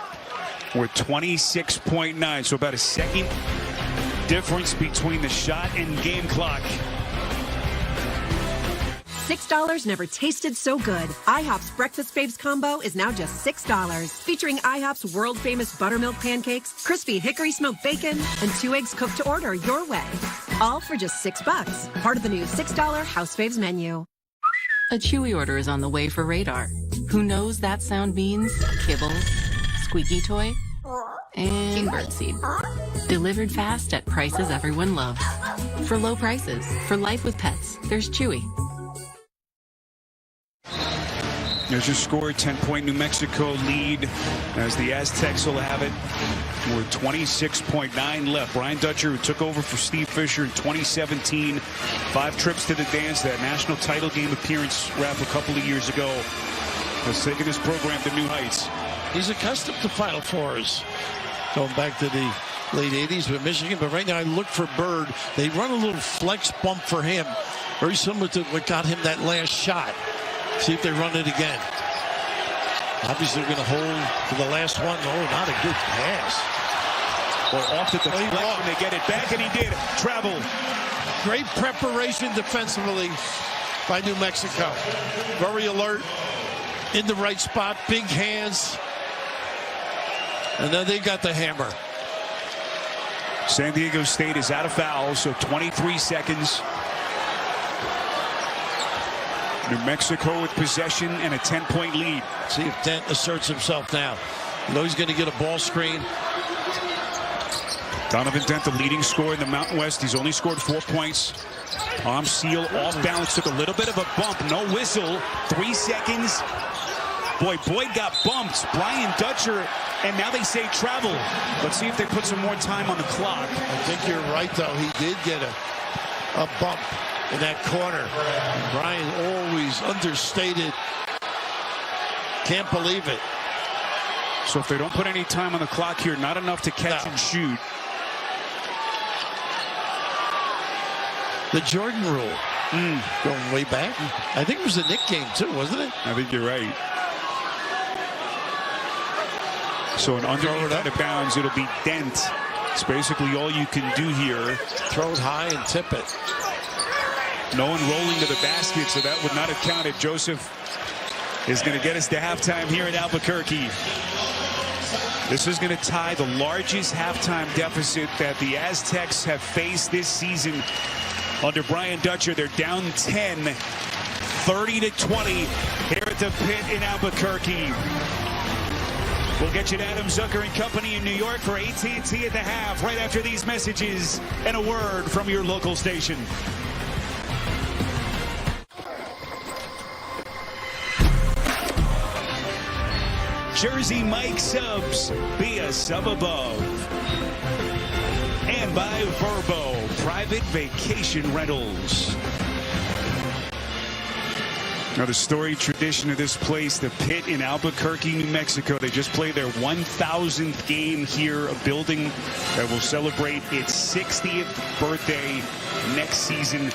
[SPEAKER 2] We're 26.9, so about a second difference between the shot and game clock.
[SPEAKER 20] $6 never tasted so good. IHOP's Breakfast Faves combo is now just $6. Featuring IHOP's world-famous buttermilk pancakes, crispy hickory smoked bacon, and 2 eggs cooked to order your way. All for just $6. Part of the new $6 House Faves menu.
[SPEAKER 21] A Chewy order is on the way for Radar. Who knows that sound means kibble, squeaky toy, and birdseed. Delivered fast at prices everyone loves. For low prices, for life with pets, there's Chewy.
[SPEAKER 2] There's your score, 10-point New Mexico lead as the Aztecs will have it. We're 26.9 left. Brian Dutcher, who took over for Steve Fisher in 2017, 5 trips to the dance, that national title game appearance, Ralph, a couple of years ago, has taken this program to new heights.
[SPEAKER 1] He's accustomed to Final Fours, going back to the late 80s with Michigan. But right now, I look for Bird. They run a little flex bump for him, very similar to what got him that last shot. See if they run it again. Obviously, they're going to hold for the last one. Oh, not a good pass.
[SPEAKER 2] Or off the deflection, they get it back, and he did. Travel.
[SPEAKER 1] Great preparation defensively by New Mexico. Very alert, in the right spot, big hands. And then they got the hammer.
[SPEAKER 2] San Diego State is out of fouls, so 23 seconds. New Mexico with possession and a 10-point lead.
[SPEAKER 1] See if Dent asserts himself now. You know he's going to get a ball screen.
[SPEAKER 2] Donovan Dent, the leading scorer in the Mountain West. He's only scored 4 points. Arm seal, off balance, took a little bit of a bump. No whistle. 3 seconds. Boy, Boyd got bumped. Brian Dutcher, and now they say travel. Let's see if they put some more time on the clock.
[SPEAKER 1] I think you're right, though. He did get a bump in that corner. Brian always understated. Can't believe it.
[SPEAKER 2] So if they don't put any time on the clock here, not enough to catch and shoot.
[SPEAKER 1] The Jordan rule. Going way back. I think it was a Knick game, too, wasn't it?
[SPEAKER 2] I think you're right. So an underneath out of bounds, it'll be Dent. It's basically all you can do here.
[SPEAKER 1] Throw it high and tip it.
[SPEAKER 2] No one rolling to the basket, so that would not have counted. Joseph is going to get us to halftime here in Albuquerque. This is going to tie the largest halftime deficit that the Aztecs have faced this season under Brian Dutcher. They're down 10, 30-20 here at the Pit in Albuquerque. We'll get you to Adam Zucker and Company in New York for AT&T at the half right after these messages and a word from your local station. Jersey Mike Subs, be a sub above. And by Verbo, private vacation rentals. Now, the storied tradition of this place, the Pit in Albuquerque, New Mexico. They just played their 1,000th game here, a building that will celebrate its 60th birthday next season.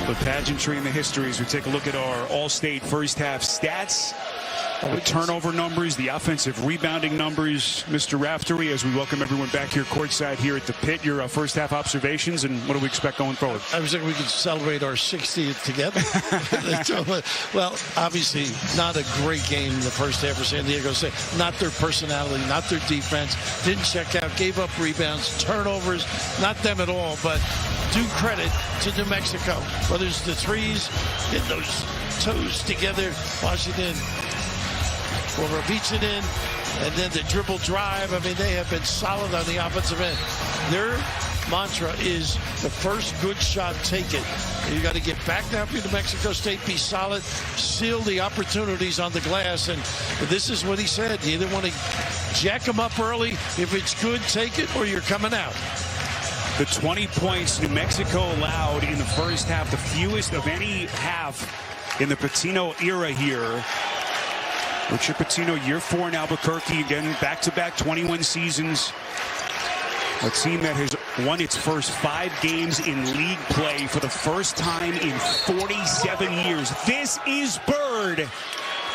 [SPEAKER 2] The pageantry and the histories. We take a look at our all-state first half stats. The turnover numbers, the offensive rebounding numbers. Mr. Raftery, as we welcome everyone back here courtside here at the Pit, your first half observations and what do we expect going forward?
[SPEAKER 6] I was thinking we could celebrate our 60th together. Well, obviously not a great game in the first half for San Diego State. Not their personality, not their defense. Didn't check out, gave up rebounds, turnovers. Not them at all, but due credit to New Mexico. Whether it's the threes, getting those toes together, Washington. Over reaching in, and then the dribble drive. I mean, they have been solid on the offensive end. Their mantra is the first good shot, take it. You got to get back down to New Mexico State, be solid, seal the opportunities on the glass. And this is what he said. You either want to jack them up early. If it's good, take it, or you're coming out.
[SPEAKER 2] The 20 points New Mexico allowed in the first half, the fewest of any half in the Pitino era here. Richard Pitino, year 4 in Albuquerque, again, back-to-back 21 seasons. A team that has won its first 5 games in league play for the first time in 47 years. This is Bird.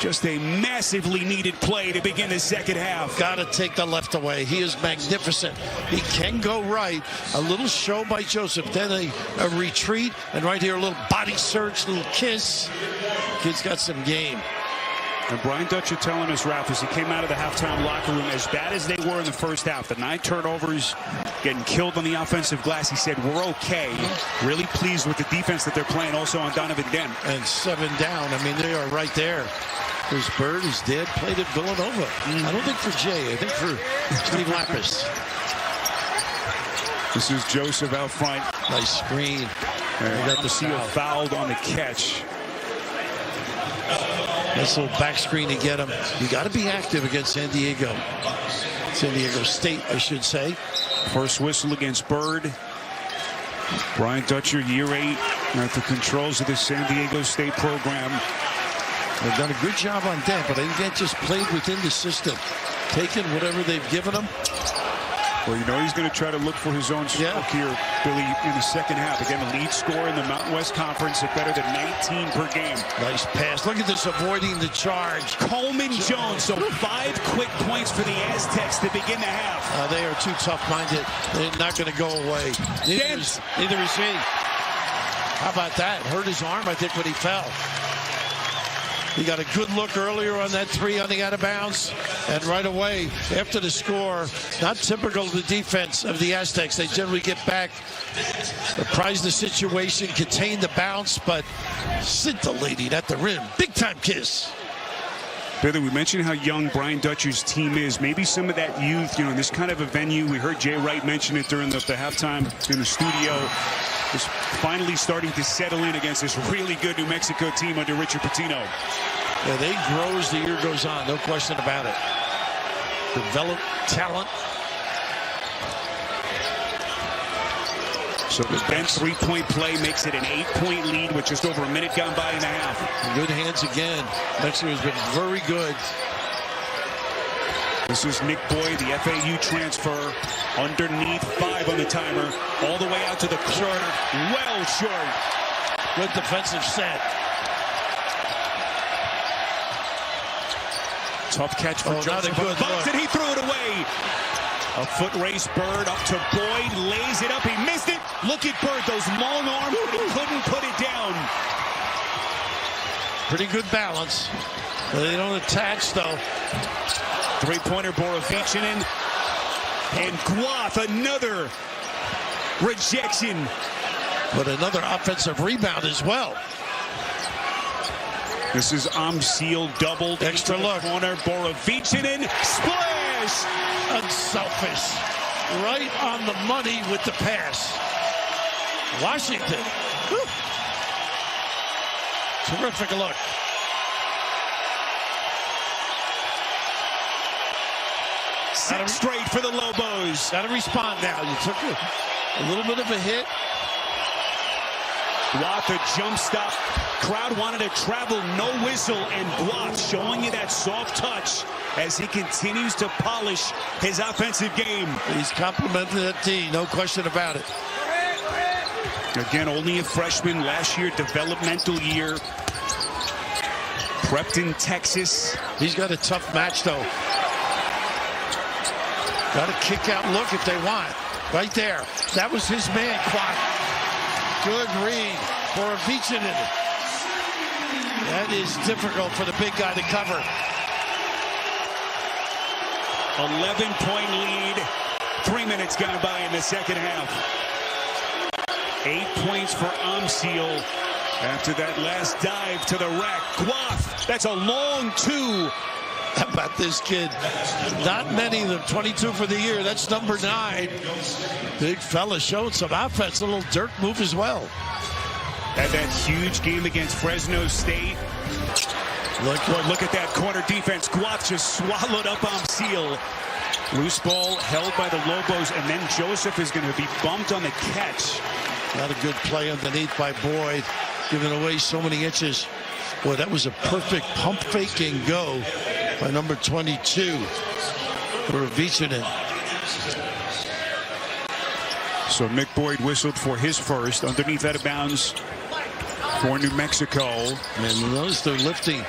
[SPEAKER 2] Just a massively needed play to begin the second half.
[SPEAKER 6] Got to take the left away. He is magnificent. He can go right. A little show by Joseph, then a retreat, and right here a little body search, little kiss. Kid's got some game.
[SPEAKER 2] And Brian Dutcher telling us, Ralph, as he came out of the halftime locker room, as bad as they were in the first half, the 9 turnovers, getting killed on the offensive glass, he said, we're okay. Really pleased with the defense that they're playing also on Donovan Dent.
[SPEAKER 6] And 7 down. I mean, they are right there. There's Bird, his dad played at Villanova. I don't think for Jay, I think for Steve Lapis.
[SPEAKER 2] This is Joseph out front.
[SPEAKER 6] Nice screen.
[SPEAKER 2] And got the seal fouled on the catch.
[SPEAKER 6] Nice little back screen to get him. You got to be active against San Diego. San Diego State, I should say.
[SPEAKER 2] First whistle against Bird. Brian Dutcher, year 8, at the controls of the San Diego State program.
[SPEAKER 6] They've done a good job on Dent, but they get just played within the system. Taking whatever they've given him.
[SPEAKER 2] Well, you know he's going to try to look for his own stroke here, Billy, in the second half. Again, the lead scorer in the Mountain West Conference at better than 19 per game.
[SPEAKER 6] Nice pass. Look at this, avoiding the charge.
[SPEAKER 2] Coleman Jones, so 5 quick points for the Aztecs to begin the half.
[SPEAKER 6] They are too tough-minded. They're not going to go away. Neither is he. How about that? Hurt his arm, I think, when he fell. He got a good look earlier on that 3 on the out of bounds. And right away, after the score, not typical of the defense of the Aztecs. They generally get back, surprise the situation, contain the bounce, but scintillating at the rim. Big-time kiss.
[SPEAKER 2] Billy, we mentioned how young Brian Dutcher's team is. Maybe some of that youth, in this kind of a venue. We heard Jay Wright mention it during the halftime in the studio. Is finally starting to settle in against this really good New Mexico team under Richard Pitino.
[SPEAKER 6] Yeah, they grow as the year goes on, no question about it. Develop talent.
[SPEAKER 2] So the Dent 3-point play makes it an 8-point lead with just over a minute gone by and a half.
[SPEAKER 6] Good hands again. Mexico has been very good.
[SPEAKER 2] This is Nick Boyd, the FAU transfer, underneath 5 on the timer, all the way out to the corner, well short.
[SPEAKER 6] Good defensive set.
[SPEAKER 2] Tough catch for Joseph. Bumped it, he threw it away. A foot race, Bird up to Boyd, lays it up, he missed it. Look at Bird, those long arms, but he couldn't put it down.
[SPEAKER 6] Pretty good balance. They don't attach, though.
[SPEAKER 2] 3-pointer, Borovichinen. And Guath, another rejection.
[SPEAKER 6] But another offensive rebound as well.
[SPEAKER 2] This is Amseal doubled.
[SPEAKER 6] Extra look.
[SPEAKER 2] Corner, Borovichinen. Splash!
[SPEAKER 6] Unselfish. Right on the money with the pass. Washington. Whew. Terrific look.
[SPEAKER 2] 6 straight for the Lobos.
[SPEAKER 6] Got to respond now. You took a little bit of a hit.
[SPEAKER 2] Guath, a jump stop. Crowd wanted to travel, no whistle, and Guath showing you that soft touch as he continues to polish his offensive game.
[SPEAKER 6] He's complimenting that D, no question about it.
[SPEAKER 2] Again, only a freshman, last year, developmental year. Prepped in Texas.
[SPEAKER 6] He's got a tough match, though. Got a kick-out look if they want. Right there. That was his man, Quad. Good read for Avicinin. That is difficult for the big guy to cover.
[SPEAKER 2] 11-point lead. 3 minutes gone by in the second half. 8 points for Amsil after that last dive to the rack. Guath, that's a long 2.
[SPEAKER 6] How about this kid? Not many of them. 22 for the year. That's number 9. Big fella showing some offense. A little dirt move as well.
[SPEAKER 2] Had that huge game against Fresno State. Look at that corner defense. Guath just swallowed up Amsil. Loose ball held by the Lobos, and then Joseph is going to be bumped on the catch.
[SPEAKER 6] Not a good play underneath by Boyd, giving away so many inches. Boy, that was a perfect pump fake and go by number 22 for Avicinin.
[SPEAKER 2] So Nick Boyd whistled for his first underneath out of bounds for New Mexico.
[SPEAKER 6] And notice they're lifting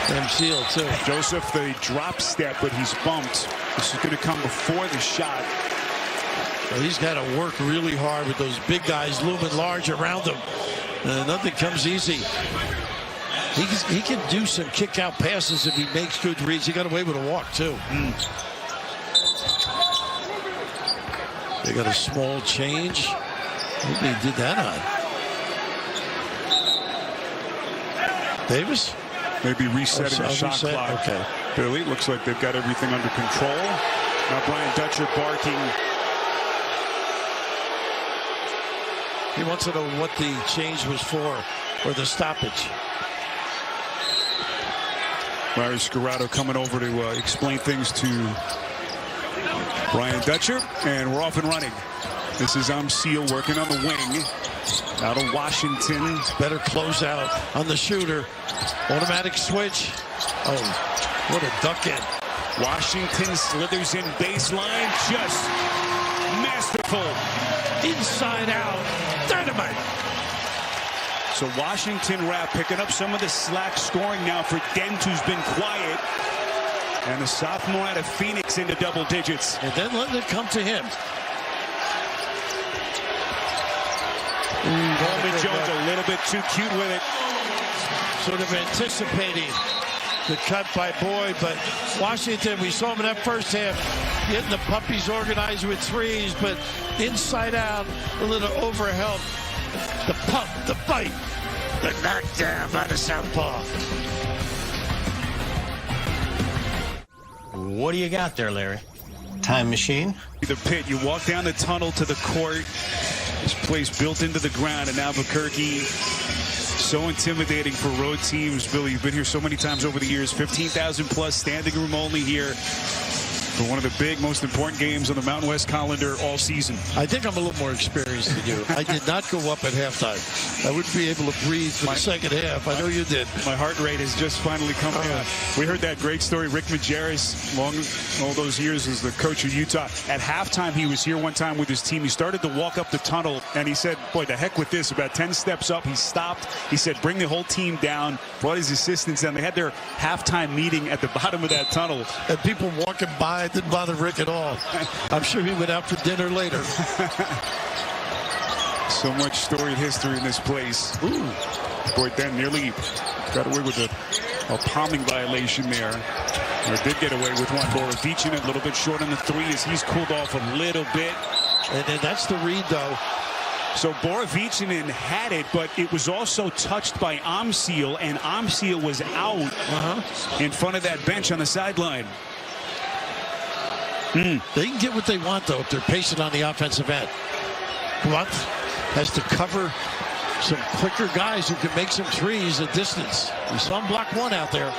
[SPEAKER 6] Amsil too.
[SPEAKER 2] Joseph, the drop step, but he's bumped. This is going to come before the shot.
[SPEAKER 6] Well, he's got to work really hard with those big guys looming large around him. Nothing comes easy. He can do some kick-out passes if he makes good reads. He got away with a walk, too. They got a small change. Maybe they did that on Davis?
[SPEAKER 2] Maybe resetting the shot clock.
[SPEAKER 6] Okay.
[SPEAKER 2] Billy, looks like they've got everything under control. Now Brian Dutcher barking.
[SPEAKER 6] He wants to know what the change was for, or the stoppage.
[SPEAKER 2] Larry Scarrato coming over to explain things to Brian Dutcher, and we're off and running. This is Amsil working on the wing. Out of Washington.
[SPEAKER 6] Better closeout on the shooter. Automatic switch. Oh, what a duck in.
[SPEAKER 2] Washington slithers in baseline. Just masterful.
[SPEAKER 6] Inside out. Dynamite.
[SPEAKER 2] So Washington Rap picking up some of the slack scoring now for Dent, who's been quiet. And the sophomore out of Phoenix into double digits.
[SPEAKER 6] And then letting it come to him.
[SPEAKER 2] Coleman Jones a little bit too cute with it.
[SPEAKER 6] Sort of anticipating the cut by Boyd, but Washington, we saw him in that first half getting the puppies organized with threes, but inside out, a little overhelp. The pump, the bite, the knockdown by the southpaw.
[SPEAKER 5] What do you got there, Larry? Time machine?
[SPEAKER 2] The pit, you walk down the tunnel to the court. This place built into the ground in Albuquerque. So intimidating for road teams. Billy, you've been here so many times over the years. 15,000 plus, standing room only here for one of the big, most important games on the Mountain West calendar all season.
[SPEAKER 6] I think I'm a little more experienced than you. I did not go up at halftime. I wouldn't be able to breathe for the second half. I know you did.
[SPEAKER 2] My heart rate has just finally come down. We heard that great story. Rick Majerus, all those years as the coach of Utah. At halftime, he was here one time with his team. He started to walk up the tunnel, and he said, boy, the heck with this. About 10 steps up, he stopped. He said, bring the whole team down. Brought his assistants down. They had their halftime meeting at the bottom of that tunnel.
[SPEAKER 6] And people walking by, it didn't bother Rick at all. I'm sure he went out for dinner later.
[SPEAKER 2] So much storied history in this place. Ooh. Boy, Dan nearly got away with a palming violation there. Or did get away with one. Borovic a little bit short on the three as he's cooled off a little bit.
[SPEAKER 6] And then that's the read, though.
[SPEAKER 2] So Borovic had it, but it was also touched by Amsil, and Amsil was out in front of that bench on the sideline.
[SPEAKER 6] They can get what they want, though, if they're patient on the offensive end. Blunt has to cover some quicker guys who can make some threes at distance. We saw him block one out there.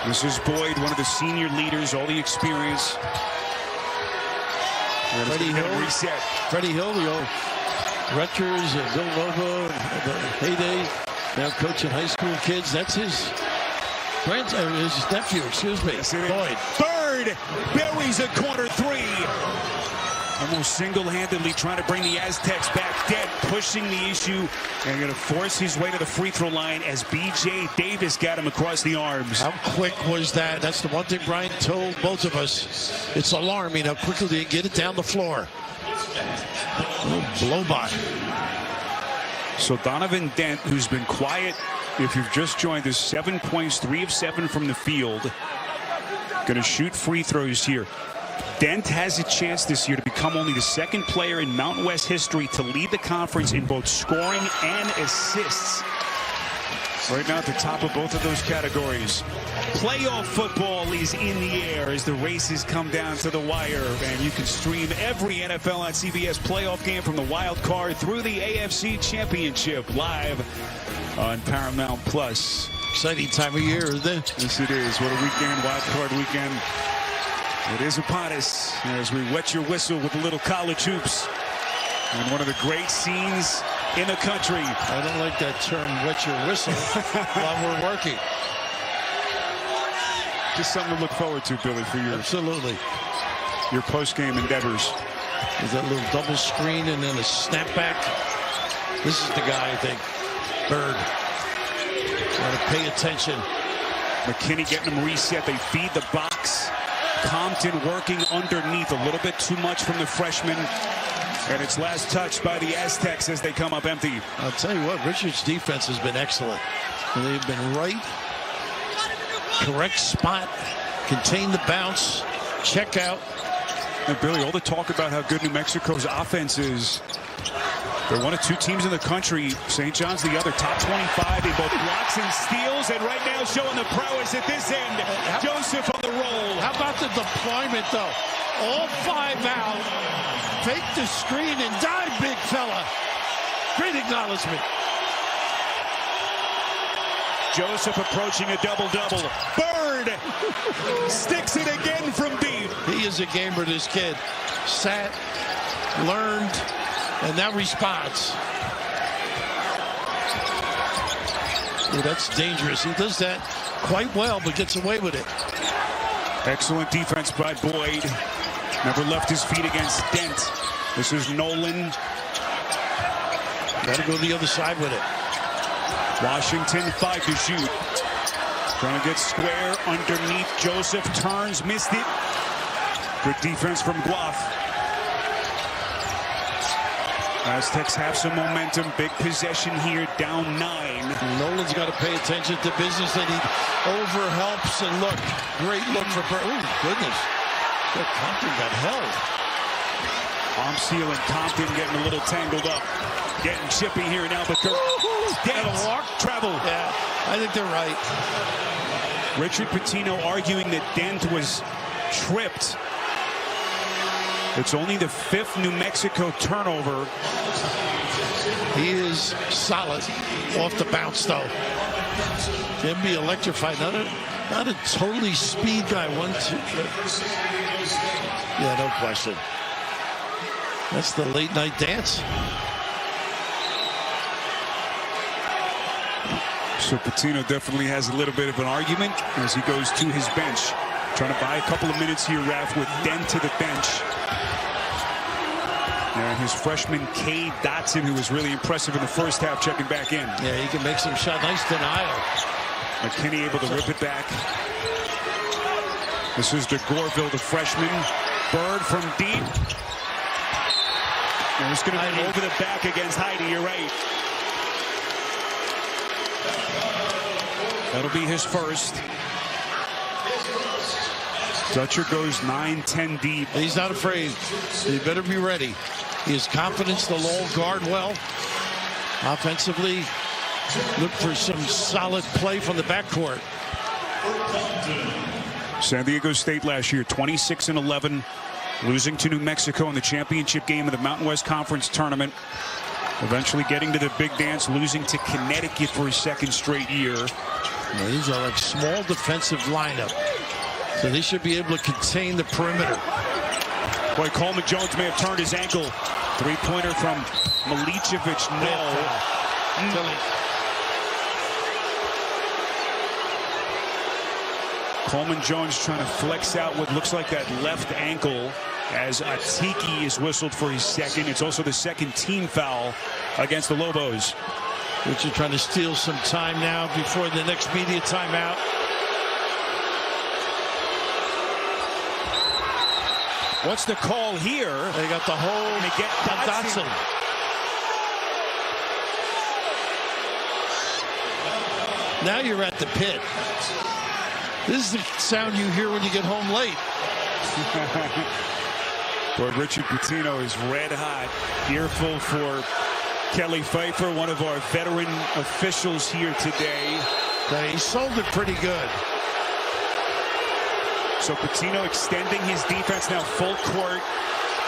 [SPEAKER 2] This is Boyd, one of the senior leaders, all the experience.
[SPEAKER 6] Freddie Hill,
[SPEAKER 2] reset.
[SPEAKER 6] Freddie Hill, the old Rutgers and Villanova, heyday, now coaching high school kids. That's his his nephew, excuse me, Boyd.
[SPEAKER 2] Bird buries a corner three. Almost single-handedly trying to bring the Aztecs back. Dent pushing the issue and going to force his way to the free throw line as B.J. Davis got him across the arms.
[SPEAKER 6] How quick was that? That's the one thing Brian told both of us. It's alarming how quickly they get it down the floor. Blow by.
[SPEAKER 2] So Donovan Dent, who's been quiet, if you've just joined us, 7 points, 3 of 7 from the field. Going to shoot free throws here. Dent has a chance this year to become only the second player in Mountain West history to lead the conference in both scoring and assists. Right now at the top of both of those categories. Playoff football is in the air as the races come down to the wire, and you can stream every NFL on CBS playoff game from the wild card through the AFC Championship live on Paramount Plus.
[SPEAKER 6] Exciting time of year, isn't it?
[SPEAKER 2] Yes, it is. What a weekend, wild card weekend. It is upon us as we wet your whistle with a little college hoops. And one of the great scenes in the country.
[SPEAKER 6] I don't like that term, wet your whistle, while we're working.
[SPEAKER 2] Just something to look forward to, Billy, for your post-game endeavors.
[SPEAKER 6] With that little double screen and then a snapback. This is the guy, I think. Bird. Got to pay attention.
[SPEAKER 2] McKinney getting them reset. They feed the box. Compton working underneath a little bit too much from the freshman. And it's last touched by the Aztecs as they come up empty.
[SPEAKER 6] I'll tell you what, Richard's defense has been excellent. And they've been right, correct spot, contain the bounce, check out.
[SPEAKER 2] And Billy, all the talk about how good New Mexico's offense is. They're one of 2 teams in the country. St. John's the other, top 25 in both blocks and steals, and right now showing the prowess at this end. Joseph on the roll.
[SPEAKER 6] How about the deployment, though? All 5 out, fake the screen and dive, big fella. Great acknowledgement.
[SPEAKER 2] Joseph approaching a double-double. Bird sticks it again from deep.
[SPEAKER 6] He is a gamer, this kid. Sat, learned, and now responds. Yeah, that's dangerous. He does that quite well, but gets away with it.
[SPEAKER 2] Excellent defense by Boyd. Never left his feet against Dent. This is Nolan.
[SPEAKER 6] Got to go the other side with it.
[SPEAKER 2] Washington 5 to shoot. Trying to get square underneath. Joseph turns, missed it. Good defense from Guaf. Aztecs have some momentum. Big possession here, down 9.
[SPEAKER 6] Nolan's got to pay attention to business that he over-helps. And look, great look for Bird. Oh, goodness. But Compton got held.
[SPEAKER 2] Arm seal and Compton getting a little tangled up. Getting chippy here in Albuquerque.
[SPEAKER 6] Got a walk.
[SPEAKER 2] Travel.
[SPEAKER 6] Yeah, I think they're right.
[SPEAKER 2] Richard Pitino arguing that Dent was tripped. It's only the 5th New Mexico turnover.
[SPEAKER 6] He is solid off the bounce, though. Can be electrified. Not a totally speed guy. 1, 2. Yeah, no question. That's the late night dance.
[SPEAKER 2] So Pitino definitely has a little bit of an argument as he goes to his bench. Trying to buy a couple of minutes here, Raf, with Dent to the bench. And his freshman, Cade Dotson, who was really impressive in the first half, checking back in.
[SPEAKER 6] Yeah, he can make some shots. Nice denial.
[SPEAKER 2] McKinney able to rip it back. This is DeGorville, the freshman. Bird from deep. And it's going to be over the back against Heidi. You're right. That'll be his first. Dutcher goes 9-10 deep.
[SPEAKER 6] He's not afraid. He better be ready. He has confidence. They'll all guard well. Offensively, look for some solid play from the backcourt.
[SPEAKER 2] San Diego State last year, 26-11, losing to New Mexico in the championship game of the Mountain West Conference tournament. Eventually getting to the big dance, losing to Connecticut for his 2nd straight year.
[SPEAKER 6] Well, these are like small defensive lineup. So they should be able to contain the perimeter.
[SPEAKER 2] Boy, Coleman Jones may have turned his ankle. Three-pointer from Milicevic. No. Coleman Jones trying to flex out what looks like that left ankle as Atiki is whistled for his second. It's also the second team foul against the Lobos.
[SPEAKER 6] Richard trying to steal some time now before the next media timeout.
[SPEAKER 2] What's the call here?
[SPEAKER 6] They got the hold.
[SPEAKER 2] They get Dotson.
[SPEAKER 6] Now you're at the pit. This is the sound you hear when you get home late.
[SPEAKER 2] Boy, Richard Pitino is red hot. Earful for Kelly Pfeiffer, one of our veteran officials here today.
[SPEAKER 6] He sold it pretty good.
[SPEAKER 2] So Pitino extending his defense now full court.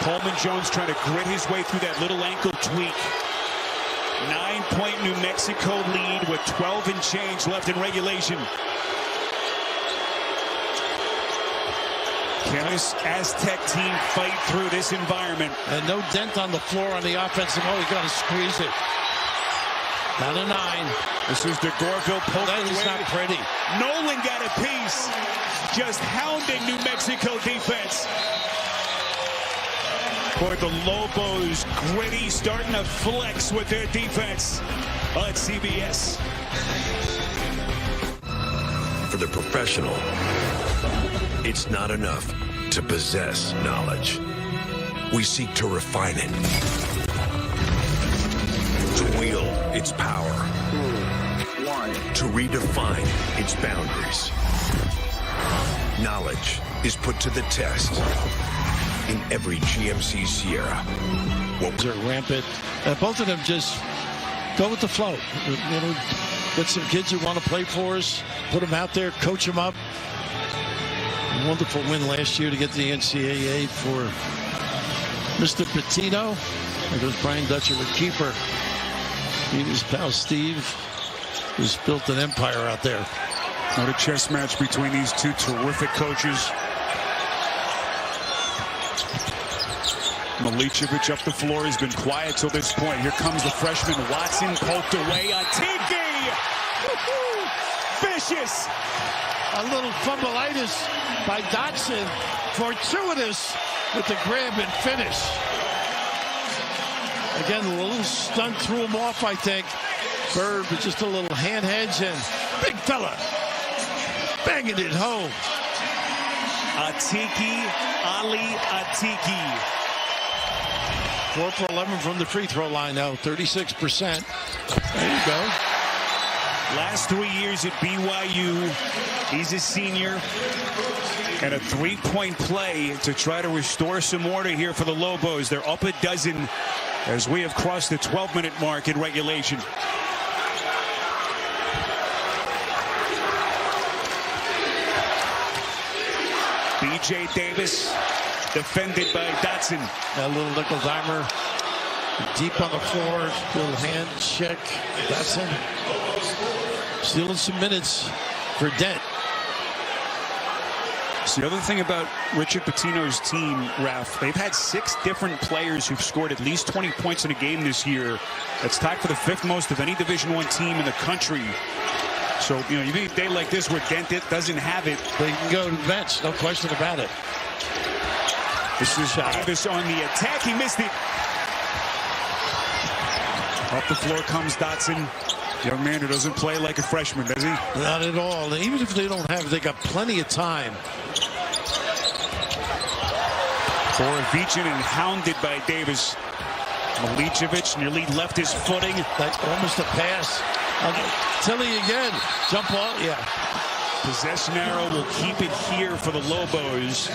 [SPEAKER 2] Coleman Jones trying to grit his way through that little ankle tweak. 9-point New Mexico lead with 12 and change left in regulation. Can this Aztec team fight through this environment?
[SPEAKER 6] And no dent on the floor on the offensive. Oh, you got to squeeze it. Down to 9.
[SPEAKER 2] This is the Gorville poke.
[SPEAKER 6] That is not pretty.
[SPEAKER 2] Nolan got a piece. Just hounding New Mexico defense. Boy, the Lobos gritty, starting to flex with their defense on CBS.
[SPEAKER 4] For the professional, it's not enough to possess knowledge. We seek to refine it, to wield its power, to redefine its boundaries. Knowledge is put to the test in every GMC Sierra.
[SPEAKER 6] They're rampant. Both of them just go with the flow. You know, get some kids who want to play for us, put them out there, coach them up. A wonderful win last year to get to the NCAA for Mr. Pitino. There goes Brian Dutcher, the keeper. He and his pal Steve, who's built an empire out there.
[SPEAKER 2] What a chess match between these two terrific coaches. Milicevic up the floor has been quiet till this point. Here comes the freshman Watson, poked away. Atiki! Vicious!
[SPEAKER 6] A little fumbleitis by Dotson. Fortuitous with the grab and finish. Again, a little stunt threw him off, I think. Bird with just a little hand hedge and big fella banging it home.
[SPEAKER 2] Atiki, Ali Atiki.
[SPEAKER 6] 4 for 11 from the free throw line now, 36%. There you go.
[SPEAKER 2] Last 3 years at BYU, he's a senior. And a three-point play to try to restore some order here for the Lobos. They're up a dozen as we have crossed the 12-minute mark in regulation. B.J. Davis defended by Dotson.
[SPEAKER 6] A little nickel dimer deep on the floor. Little hand check. Dotson stealing some minutes for Dent.
[SPEAKER 2] So the other thing about Richard Pitino's team, Ralph, they've had 6 different players who've scored at least 20 points in a game this year. That's tied for the 5th most of any Division I team in the country. So, you know, you need a day like this where Dent doesn't have it.
[SPEAKER 6] They can go to the bench, no question about it.
[SPEAKER 2] This is Davis on the attack. He missed it. Up the floor comes Dotson. Young man who doesn't play like a freshman, does he?
[SPEAKER 6] Not at all. Even if they don't have it, they got plenty of time.
[SPEAKER 2] Borovicin and hounded by Davis. Milicevic nearly left his footing.
[SPEAKER 6] Like almost a pass. Tilly again. Jump ball, yeah.
[SPEAKER 2] Possession arrow will keep it here for the Lobos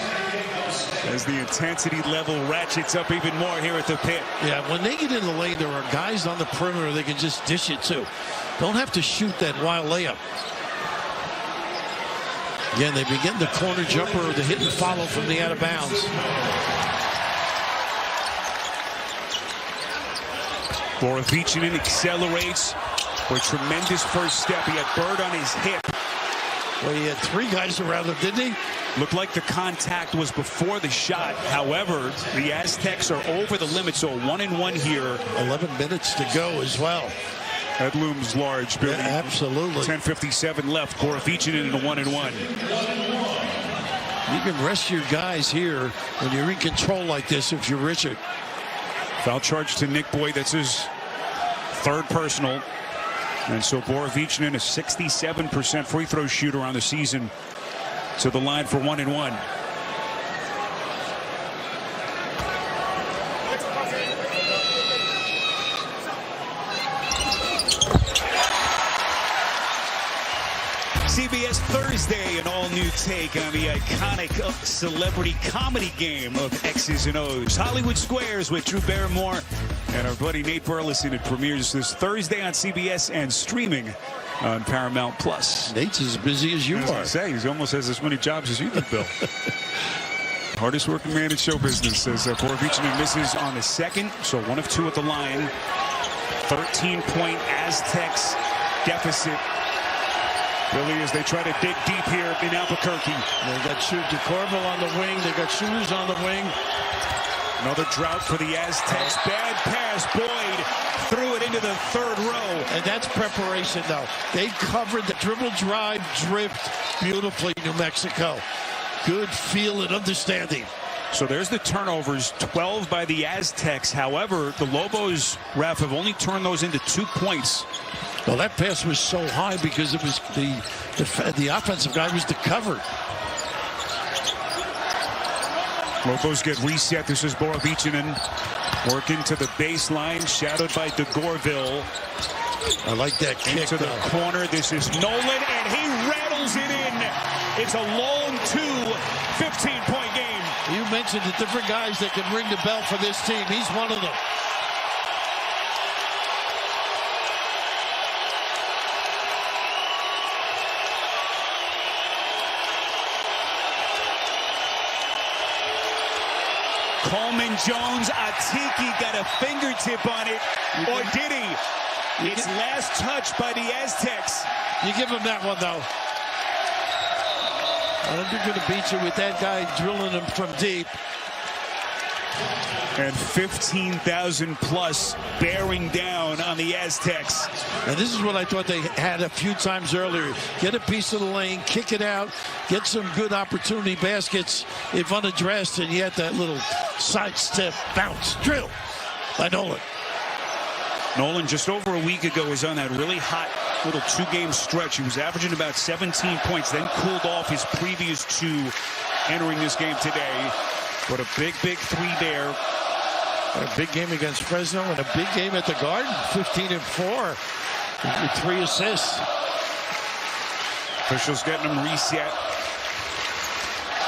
[SPEAKER 2] as the intensity level ratchets up even more here at the pit.
[SPEAKER 6] Yeah, when they get in the lane, there are guys on the perimeter they can just dish it to. Don't have to shoot that wild layup. Again, they've been getting the corner jumper or the hit and follow from the out of bounds.
[SPEAKER 2] Borovicin accelerates for a tremendous first step. He had Bird on his hip.
[SPEAKER 6] Well, he had 3 guys around him, didn't he?
[SPEAKER 2] Looked like the contact was before the shot. However, the Aztecs are over the limit, so 1-1 here.
[SPEAKER 6] 11 minutes to go as well.
[SPEAKER 2] That looms large, Billy.
[SPEAKER 6] Yeah, absolutely.
[SPEAKER 2] 10:57 left. Borovichinen in the 1-1.
[SPEAKER 6] You can rest your guys here when you're in control like this if you're Richard.
[SPEAKER 2] Foul charge to Nick Boyd. That's his 3rd personal. And so Borovichinen, a 67% free throw shooter on the season, to the line for 1-1. CBS Thursday, an all-new take on the iconic celebrity comedy game of X's and O's. Hollywood Squares with Drew Barrymore and our buddy Nate Burleson. It premieres this Thursday on CBS and streaming on Paramount Plus.
[SPEAKER 6] Nate's as busy as you are.
[SPEAKER 2] I say, he almost has as many jobs as you do, Bill. Hardest working man in show business, says Borovichinen misses on the 2nd, so 1 of 2 at the line. 13-point Aztecs deficit. Billy, as they try to dig deep here in Albuquerque.
[SPEAKER 6] They got DeCorval on the wing. They got shooters on the wing.
[SPEAKER 2] Another drought for the Aztecs. Bad pass. Boyd threw it into the 3rd row.
[SPEAKER 6] And that's preparation, though. They covered the dribble, drive, drift beautifully, New Mexico. Good feel and understanding.
[SPEAKER 2] So there's the turnovers, 12 by the Aztecs. However, the Lobos, Raf, have only turned those into 2 points.
[SPEAKER 6] Well, that pass was so high because it was the offensive guy was the cover.
[SPEAKER 2] Lobos get reset. This is Borovichinen working to the baseline, shadowed by DeGorville.
[SPEAKER 6] I like that kick.
[SPEAKER 2] Into the corner. This is Nolan, and he rattles it in. It's a long 15-point game.
[SPEAKER 6] You mentioned the different guys that can ring the bell for this team. He's one of them.
[SPEAKER 2] Coleman, Jones, Atiki got a fingertip on it, or did he? It's last touch by the Aztecs.
[SPEAKER 6] You give him that one, though. I don't think they're going to beat you with that guy drilling him from deep.
[SPEAKER 2] And 15,000 plus bearing down on the Aztecs.
[SPEAKER 6] And this is what I thought they had a few times earlier. Get a piece of the lane, kick it out, get some good opportunity baskets if unaddressed, and you had that little sidestep bounce drill by Nolan.
[SPEAKER 2] Nolan just over a week ago was on that really hot little 2-game stretch. He was averaging about 17 points, then cooled off his previous 2 entering this game today. But a big 3 there.
[SPEAKER 6] A big game against Fresno and a big game at the Garden. 15-4 with 3 assists.
[SPEAKER 2] Officials getting him reset.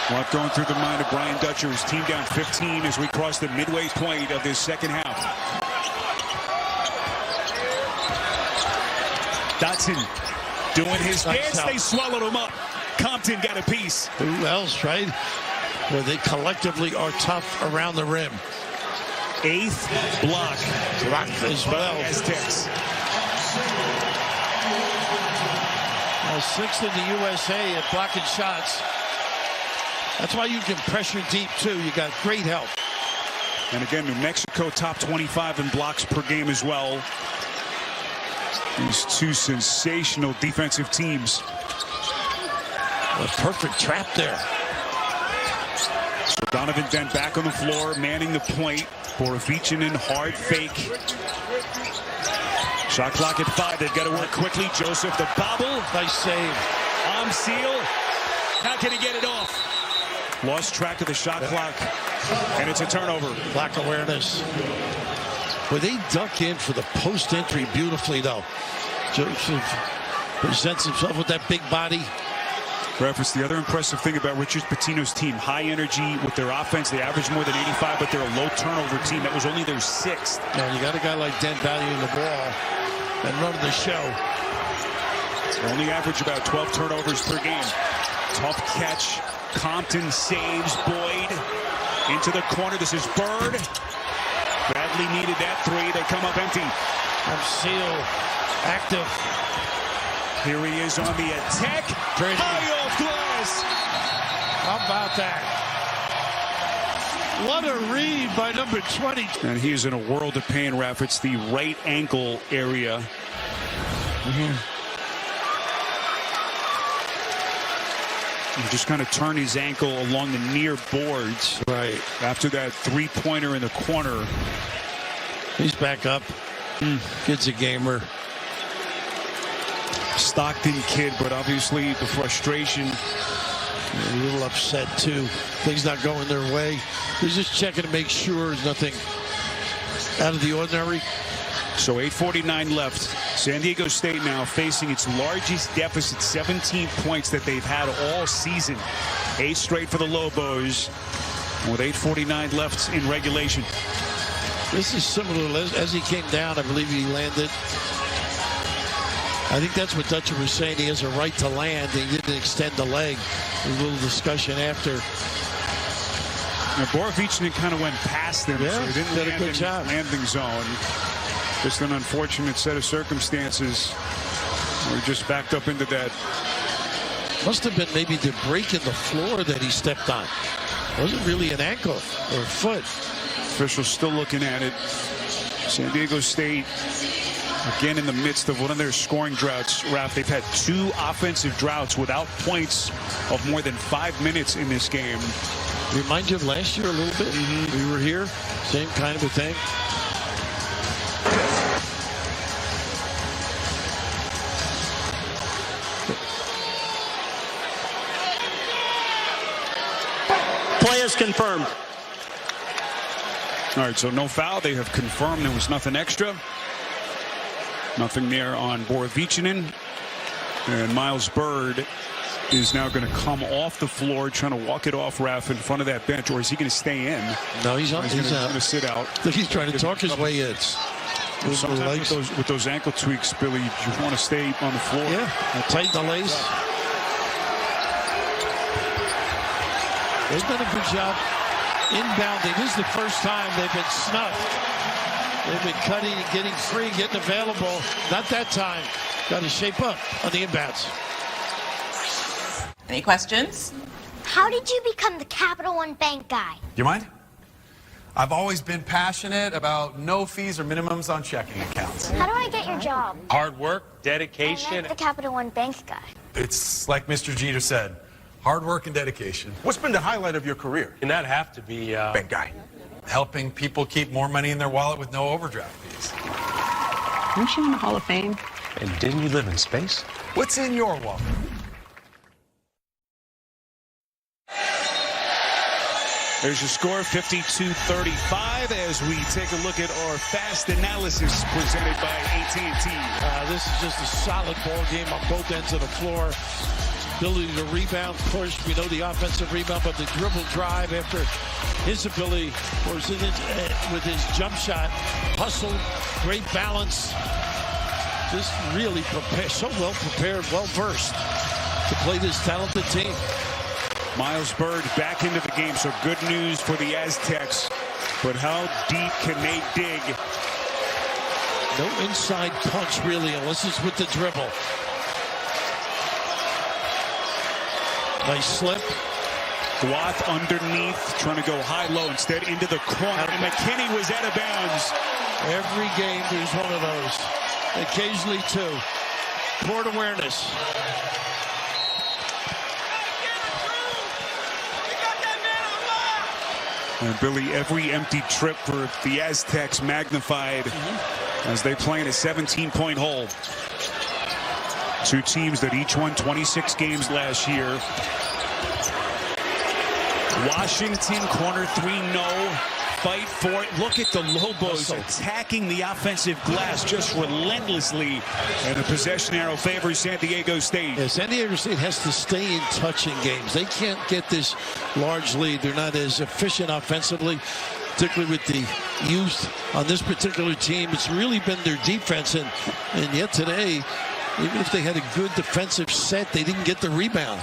[SPEAKER 2] A lot going through the mind of Brian Dutcher, whose team down 15 as we cross the midway point of this 2nd half. Dotson doing his dance. They swallowed him up. Compton got a piece.
[SPEAKER 6] Who else, right? Where they collectively are tough around the rim.
[SPEAKER 2] 8th block.
[SPEAKER 6] Block as well.
[SPEAKER 2] Aztecs.
[SPEAKER 6] 6th in the USA at blocking shots. That's why you can pressure deep, too. You got great help.
[SPEAKER 2] And again, New Mexico top 25 in blocks per game as well. These 2 sensational defensive teams.
[SPEAKER 6] A perfect trap there.
[SPEAKER 2] So Donovan Dent back on the floor, manning the point. Borovichinen, hard fake. Shot clock at 5. They've got to work quickly. Joseph, the bobble.
[SPEAKER 6] Nice save.
[SPEAKER 2] Seal. How can he get it off? Lost track of the shot clock, and it's a turnover.
[SPEAKER 6] Clock awareness. Well, they duck in for the post entry beautifully, though. Joseph presents himself with that big body.
[SPEAKER 2] Reference, the other impressive thing about Richard Pitino's team, high energy with their offense. They average more than 85, but they're a low turnover team. That was only their 6th.
[SPEAKER 6] Yeah, you got a guy like Dent valuing the ball and running the show.
[SPEAKER 2] Only average about 12 turnovers per game. Tough catch. Compton saves Boyd into the corner. This is Bird. Badly needed that 3. They come up empty.
[SPEAKER 6] Seal active.
[SPEAKER 2] Here he is on the attack. High off glass.
[SPEAKER 6] How about that? What a read by number 20.
[SPEAKER 2] And he's in a world of pain, Raf. It's the right ankle area. He just kind of turned his ankle along the near boards.
[SPEAKER 6] Right.
[SPEAKER 2] After that three-pointer in the corner.
[SPEAKER 6] He's back up. Kid's a gamer.
[SPEAKER 2] Stockton kid, but obviously the frustration.
[SPEAKER 6] A little upset, too. Things not going their way. He's just checking to make sure there's nothing out of the ordinary.
[SPEAKER 2] So 8:49 left. San Diego State now facing its largest deficit, 17 points that they've had all season. 8 straight for the Lobos. And with 8:49 left in regulation.
[SPEAKER 6] This is similar. As he came down, I believe he landed. I think that's what Dutcher was saying. He has a right to land. He didn't extend the leg. There was a little discussion after.
[SPEAKER 2] Now, Borovichnin kind of went past them,
[SPEAKER 6] yeah,
[SPEAKER 2] so he didn't
[SPEAKER 6] did
[SPEAKER 2] land
[SPEAKER 6] a good
[SPEAKER 2] in
[SPEAKER 6] job.
[SPEAKER 2] Landing zone. Just an unfortunate set of circumstances. We're just backed up into that.
[SPEAKER 6] Must have been maybe the break in the floor that he stepped on. Wasn't really an ankle or a foot.
[SPEAKER 2] Officials still looking at it. San Diego State, again, in the midst of one of their scoring droughts. Ralph, they've had 2 offensive droughts without points of more than 5 minutes in this game.
[SPEAKER 6] Remind you of last year a little bit. We were here, same kind of a thing.
[SPEAKER 7] Play is confirmed.
[SPEAKER 2] All right, so no foul. They have confirmed there was nothing extra. Nothing there on Borovichnin. And Miles Bird is now going to come off the floor, trying to walk it off, Raf, in front of that bench. Or is he going to stay in?
[SPEAKER 6] No, he's out.
[SPEAKER 2] He's going to sit out.
[SPEAKER 6] I think he's trying to talk his way in.
[SPEAKER 2] Sometimes with those ankle tweaks, Billy, you want to stay on the floor.
[SPEAKER 6] Yeah, tighten the lace. They've done a good job inbounding. This is the first time they've been snuffed. They've been cutting and getting free, getting available. Not that time. Got to shape up on the inbounds.
[SPEAKER 22] Any questions?
[SPEAKER 23] How did you become the Capital One Bank guy?
[SPEAKER 24] You mind? I've always been passionate about no fees or minimums on checking accounts.
[SPEAKER 23] How do I get your job?
[SPEAKER 24] Hard work, dedication.
[SPEAKER 23] I like the Capital One Bank guy.
[SPEAKER 24] It's like Mr. Jeter said, hard work and dedication.
[SPEAKER 25] What's been the highlight of your career?
[SPEAKER 24] And that have to be bank guy. Helping people keep more money in their wallet with no overdraft fees.
[SPEAKER 26] Weren't you in the Hall of Fame?
[SPEAKER 25] And didn't you live in space?
[SPEAKER 24] What's in your wallet?
[SPEAKER 2] There's your score, 52-35, as we take a look at our fast analysis presented by AT&T.
[SPEAKER 6] This is just a solid ball game on both ends of the floor. Ability to rebound, push. We know the offensive rebound, but the dribble drive after his ability, of course, with his jump shot, hustle, great balance. Just really prepared, so well prepared, well versed to play this talented team.
[SPEAKER 2] Miles Bird back into the game, so good news for the Aztecs. But how deep can they dig?
[SPEAKER 6] No inside punch, really, unless it's with the dribble. Nice slip.
[SPEAKER 2] Guath underneath, trying to go high-low, instead into the corner. And McKinney was out of bounds.
[SPEAKER 6] Every game there's one of those. Occasionally 2. Court awareness.
[SPEAKER 2] And Billy, every empty trip for the Aztecs magnified as they play in a 17-point hole. 2 teams that each won 26 games last year. Washington, corner 3, no. Fight for it. Look at the Lobos attacking the offensive glass just relentlessly. And the possession arrow favors San Diego State.
[SPEAKER 6] Yeah, San Diego State has to stay in touch in games. They can't get this large lead. They're not as efficient offensively, particularly with the youth on this particular team. It's really been their defense. And yet today, even if they had a good defensive set, they didn't get the rebound.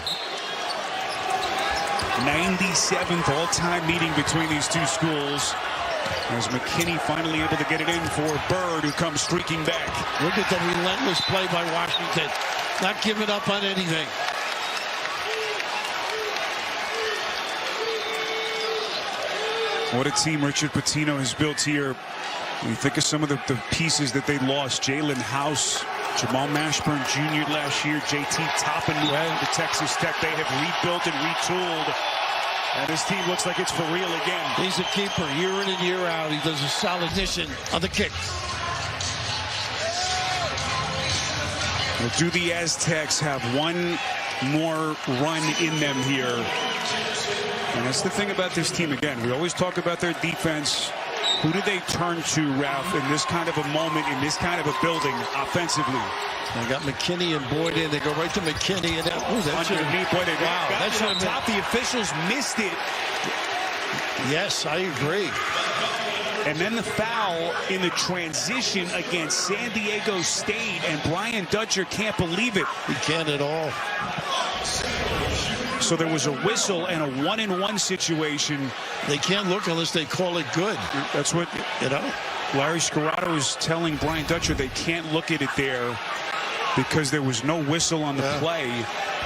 [SPEAKER 2] 97th all-time meeting between these two schools. As McKinney finally able to get it in for Bird, who comes streaking back.
[SPEAKER 6] Look at the relentless play by Washington. Not giving up on anything.
[SPEAKER 2] What a team Richard Pitino has built here. When you think of some of the pieces that they lost, Jalen House, Jamal Mashburn Jr. last year, JT Toppin to Texas Tech. They have rebuilt and retooled. And this team looks like it's for real again.
[SPEAKER 6] He's a keeper year in and year out. He does a solid mission on the kick.
[SPEAKER 2] Well, do the Aztecs have one more run in them here? And that's the thing about this team again. We always talk about their defense. Who do they turn to, Ralph, in this kind of a moment, in this kind of a building, offensively?
[SPEAKER 6] They got McKinney and Boyd in. They go right to McKinney. And
[SPEAKER 2] underneath, boy, they got it on top. The officials missed it.
[SPEAKER 6] Yes, I agree.
[SPEAKER 2] And then the foul in the transition against San Diego State, and Brian Dutcher can't believe it.
[SPEAKER 6] He can't at all.
[SPEAKER 2] So there was a whistle and a 1-and-1 situation.
[SPEAKER 6] They can't look unless they call it good.
[SPEAKER 2] That's what,
[SPEAKER 6] you know,
[SPEAKER 2] Larry Scarato is telling Brian Dutcher they can't look at it there because there was no whistle on the play.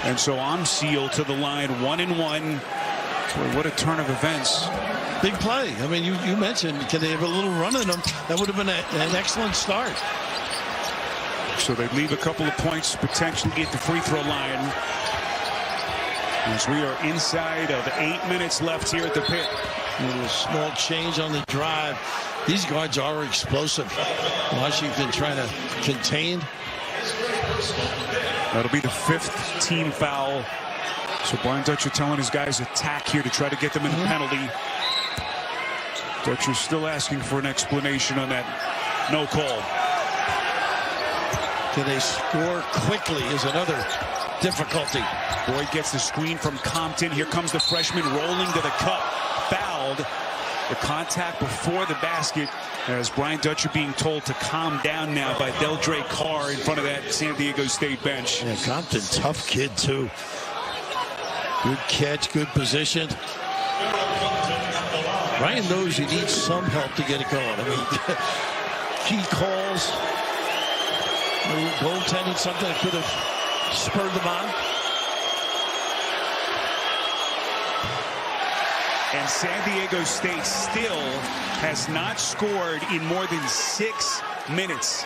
[SPEAKER 2] And so I'm sealed to the line, 1-and-1. Boy, what a turn of events.
[SPEAKER 6] Big play. I mean, you mentioned, can they have a little run in them? That would have been an excellent start.
[SPEAKER 2] So they leave a couple of points potentially at the free throw line. As we are inside of 8 minutes left here at the pit.
[SPEAKER 6] A little small change on the drive. These guards are explosive. Washington trying to contain.
[SPEAKER 2] That'll be the 5th team foul. So Brian Dutcher telling his guys attack here to try to get them in the penalty. Dutcher's still asking for an explanation on that no call.
[SPEAKER 6] Can they score quickly is another difficulty.
[SPEAKER 2] Boyd gets the screen from Compton. Here comes the freshman rolling to the cup. Fouled. The contact before the basket as Brian Dutcher being told to calm down now by Deldre Carr in front of that San Diego State bench.
[SPEAKER 6] Yeah, Compton, tough kid too. Good catch, good position. Ryan knows he needs some help to get it going. I mean, key calls, goaltending, something that could have spurred them on.
[SPEAKER 2] And San Diego State still has not scored in more than 6 minutes.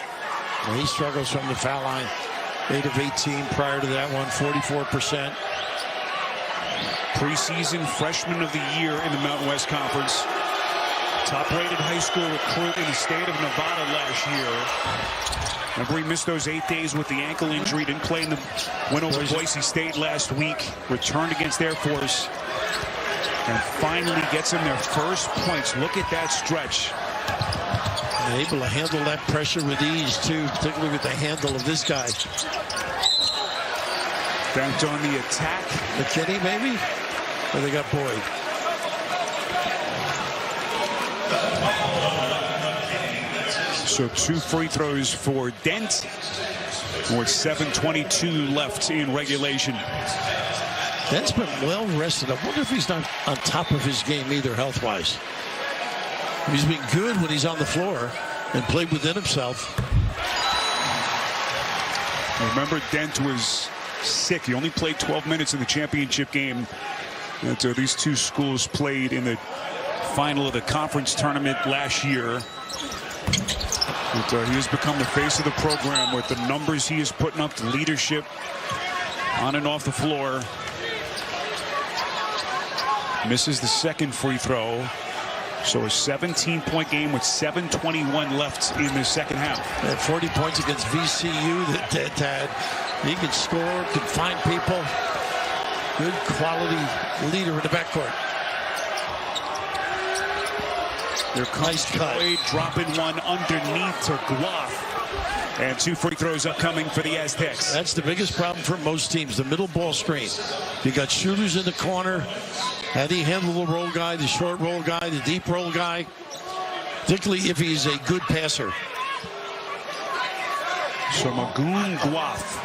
[SPEAKER 6] Well, he struggles from the foul line. 8 of 18 prior to that one, 44%.
[SPEAKER 2] Preseason freshman of the year in the Mountain West Conference. Top-rated high school recruit in the state of Nevada last year. Remember, he missed those 8 days with the ankle injury. Didn't play in the win over Boise State last week. Returned against Air Force. And finally gets them their first points. Look at that stretch.
[SPEAKER 6] And able to handle that pressure with ease, too, particularly with the handle of this guy.
[SPEAKER 2] Banked on the attack.
[SPEAKER 6] McKinney, maybe? Or they got Boyd?
[SPEAKER 2] So 2 free throws for Dent. With 7:22 left in regulation.
[SPEAKER 6] Dent's been well rested. I wonder if he's not on top of his game either, health-wise. He's been good when he's on the floor and played within himself.
[SPEAKER 2] Remember, Dent was sick. He only played 12 minutes in the championship game that these two schools played in the final of the conference tournament last year. But, he has become the face of the program with the numbers he is putting up, the leadership on and off the floor. Misses the second free throw. So a 17-point game with 7:21 left in the second half.
[SPEAKER 6] At 40 points against VCU that Dent had. He can score, can find people. Good quality leader in the backcourt.
[SPEAKER 2] Their nice cut. Dropping one underneath to Guaf. And 2 free throws upcoming for the Aztecs.
[SPEAKER 6] That's the biggest problem for most teams, the middle ball screen. You got shooters in the corner. How do you handle the roll guy, the short roll guy, the deep roll guy? Particularly if he's a good passer.
[SPEAKER 2] So Magoon Guaf.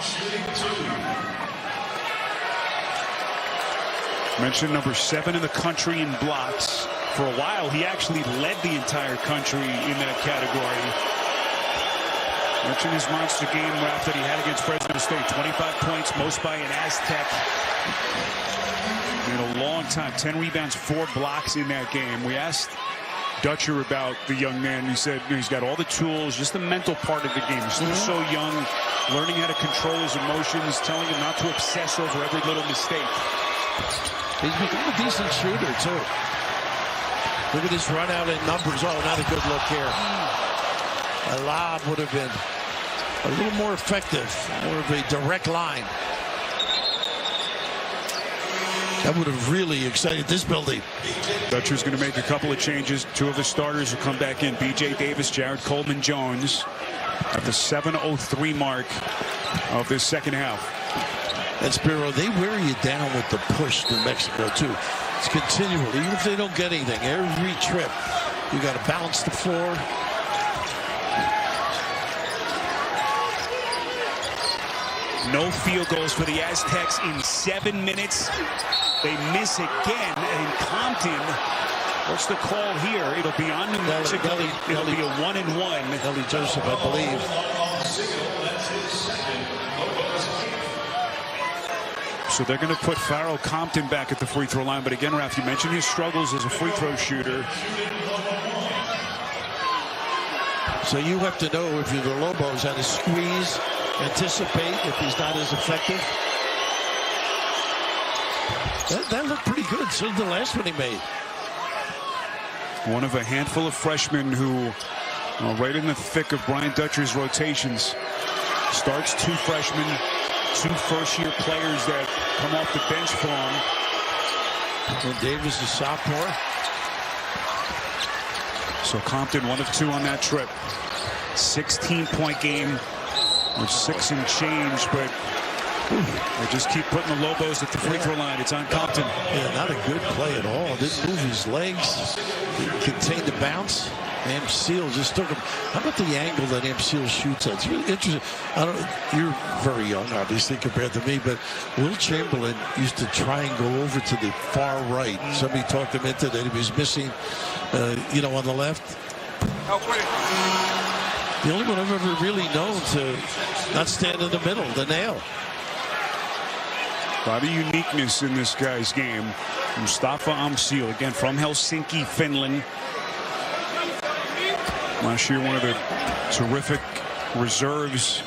[SPEAKER 2] Mentioned number 7 in the country in blocks. For a while, he actually led the entire country in that category. Mentioned his monster game rap that he had against Fresno State. 25 points, most by an Aztec in a long time. 10 rebounds, 4 blocks in that game. We asked Dutcher about the young man. He said he's got all the tools, just the mental part of the game. He's still so young, learning how to control his emotions, telling him not to obsess over every little mistake.
[SPEAKER 6] He's become a decent shooter, too. Look at this run out in numbers. Oh, not a good look here. A lob would have been a little more effective, more of a direct line. That would have really excited this building.
[SPEAKER 2] Dutcher's going to make a couple of changes. 2 of the starters will come back in. B.J. Davis, Jared Coleman-Jones at the 7:03 mark of this second half.
[SPEAKER 6] And Spiro, they wear you down with the push to Mexico, too. It's continual. Even if they don't get anything, every trip, you got to balance the floor.
[SPEAKER 2] No field goals for the Aztecs in 7 minutes. They miss again, and Compton, what's the call here? It'll be on New Mexico. It'll be a 1-and-1.
[SPEAKER 6] Ellie Joseph, I believe.
[SPEAKER 2] So they're going to put Farrell Compton back at the free throw line. But again, Ralph, you mentioned his struggles as a free throw shooter.
[SPEAKER 6] So you have to know, if you're the Lobos, how to squeeze, anticipate if he's not as effective. That looked pretty good. So did the last one he made.
[SPEAKER 2] One of a handful of freshmen who, right in the thick of Brian Dutcher's rotations, starts 2 freshmen, 2 first-year players that come off the bench for him.
[SPEAKER 6] And Davis is sophomore.
[SPEAKER 2] So Compton 1 of 2 on that trip. 16-point game with 6 and change, but they just keep putting the Lobos at the free throw line. It's on Compton.
[SPEAKER 6] Yeah, not a good play at all. Didn't move his legs. Didn't contain the bounce. Amseal just took him. How about the angle that Amseal shoots at? It's really interesting. You're very young, obviously, compared to me, but Will Chamberlain used to try and go over to the far right. Somebody talked him into that. He was missing, on the left. The only one I've ever really known to not stand in the middle, the nail.
[SPEAKER 2] A lot of uniqueness in this guy's game. Mustafa Amseal, again, from Helsinki, Finland. Last year, one of the terrific reserves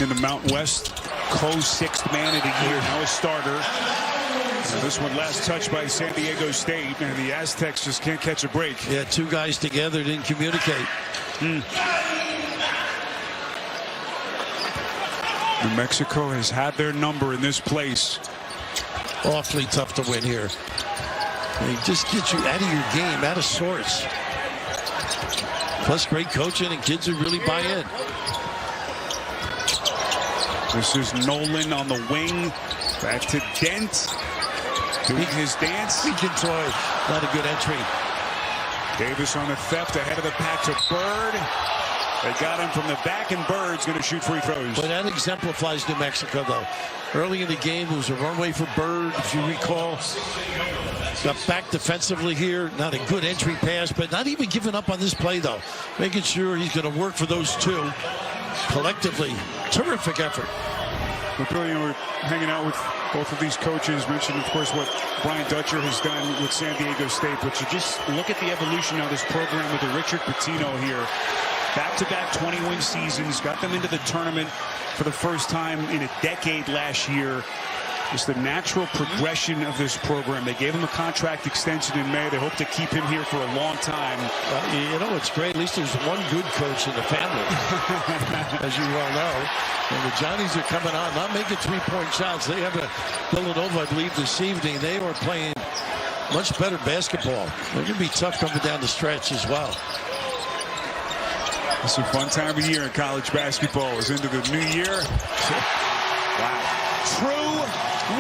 [SPEAKER 2] in the Mountain West. Co-6th man of the year, now a starter. So this one last touched by San Diego State, and the Aztecs just can't catch a break.
[SPEAKER 6] Yeah, 2 guys together didn't communicate.
[SPEAKER 2] New Mexico has had their number in this place.
[SPEAKER 6] Awfully tough to win here. They just get you out of your game, out of sorts. Plus great coaching and kids who really buy in.
[SPEAKER 2] This is Nolan on the wing. Back to Dent. Doing his dance.
[SPEAKER 6] Weekend toy. Not a good entry.
[SPEAKER 2] Davis on the theft ahead of the pack to Bird. They got him from the back, and Bird's going to shoot free throws.
[SPEAKER 6] But that exemplifies New Mexico, though. Early in the game, there was a runway for Bird, if you recall. Got back defensively here. Not a good entry pass, but not even giving up on this play, though. Making sure he's going to work for those 2. Collectively, terrific effort.
[SPEAKER 2] We're hanging out with both of these coaches. Mentioned, of course, what Brian Dutcher has done with San Diego State. But you just look at the evolution of this program with the Richard Pitino here. Back-to-back 20-win seasons. Got them into the tournament for the first time in a decade last year. Just the natural progression of this program. They gave him a contract extension in May. They hope to keep him here for a long time.
[SPEAKER 6] You know, it's great. At least there's one good coach in the family, as you well know. And the Johnnies are coming on, not making 3-point shots. They have a Villanova, I believe, this evening. They were playing much better basketball. They're going to be tough coming down the stretch as well.
[SPEAKER 2] It's a fun time of year in college basketball. It's into the new year. Wow. True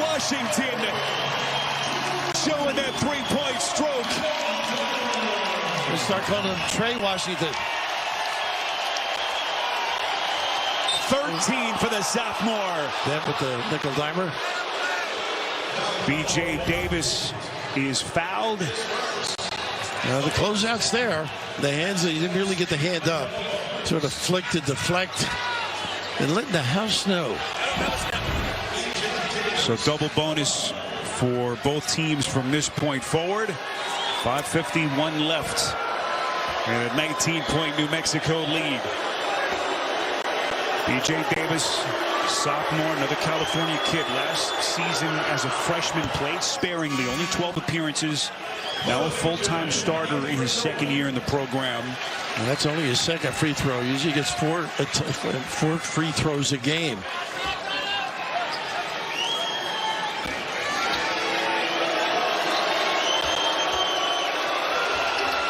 [SPEAKER 2] Washington showing that 3-point stroke.
[SPEAKER 6] We'll start calling him Trey Washington.
[SPEAKER 2] 13 for the sophomore.
[SPEAKER 6] Then with the nickel dimer.
[SPEAKER 2] B.J. Davis is fouled.
[SPEAKER 6] Now the closeout's there. The hands, he didn't really get the hand up. Sort of flick to deflect and letting the house know.
[SPEAKER 2] So double bonus for both teams from this point forward. 5:51 left. And a 19-point New Mexico lead. B.J. Davis, sophomore, another California kid. Last season as a freshman played sparingly, only 12 appearances. Now a full-time starter in his second year in the program.
[SPEAKER 6] And that's only his second free throw. He usually gets four free throws a game.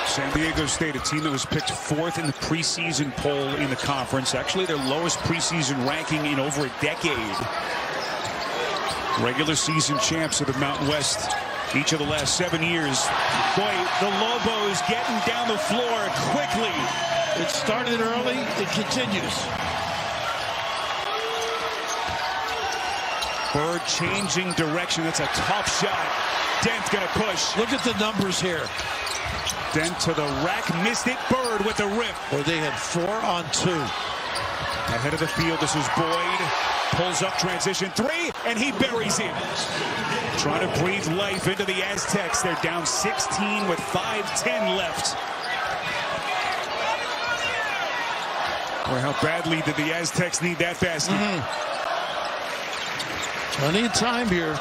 [SPEAKER 2] San Diego State, a team that was picked 4th in the preseason poll in the conference. Actually, their lowest preseason ranking in over a decade. Regular season champs of the Mountain West each of the last 7 years. Boy, the Lobos getting down the floor quickly.
[SPEAKER 6] It started early, it continues.
[SPEAKER 2] Bird changing direction. That's a tough shot. Dent gonna push.
[SPEAKER 6] Look at the numbers here.
[SPEAKER 2] Dent to the rack, missed it. Bird with the rip.
[SPEAKER 6] Or they had 4 on 2.
[SPEAKER 2] Ahead of the field, this is Boyd. Pulls up transition 3, and he buries it. Trying to breathe life into the Aztecs. They're down 16 with 5:10 left. Boy, how badly did the Aztecs need that basket?
[SPEAKER 6] Plenty of time here.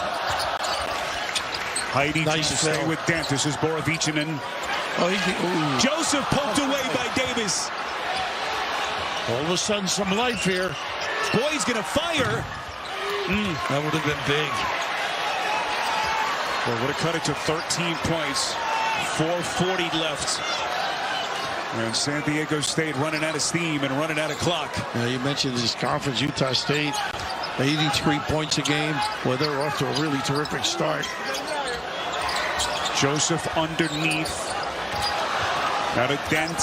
[SPEAKER 2] Heidi
[SPEAKER 6] Nice
[SPEAKER 2] to stay
[SPEAKER 6] fill.
[SPEAKER 2] with Dent. This is Borovichinen.
[SPEAKER 6] Oh,
[SPEAKER 2] Joseph poked away by Davis.
[SPEAKER 6] all of a sudden, some life here.
[SPEAKER 2] Boyd's gonna fire.
[SPEAKER 6] That would have been big.
[SPEAKER 2] Well, would have cut it to 13 points. 4:40 left. And San Diego State running out of steam and running out of clock.
[SPEAKER 6] Now, you mentioned this conference, Utah State, 83 points a game. Well, they're off to a really terrific start.
[SPEAKER 2] Joseph underneath. Now to Dent.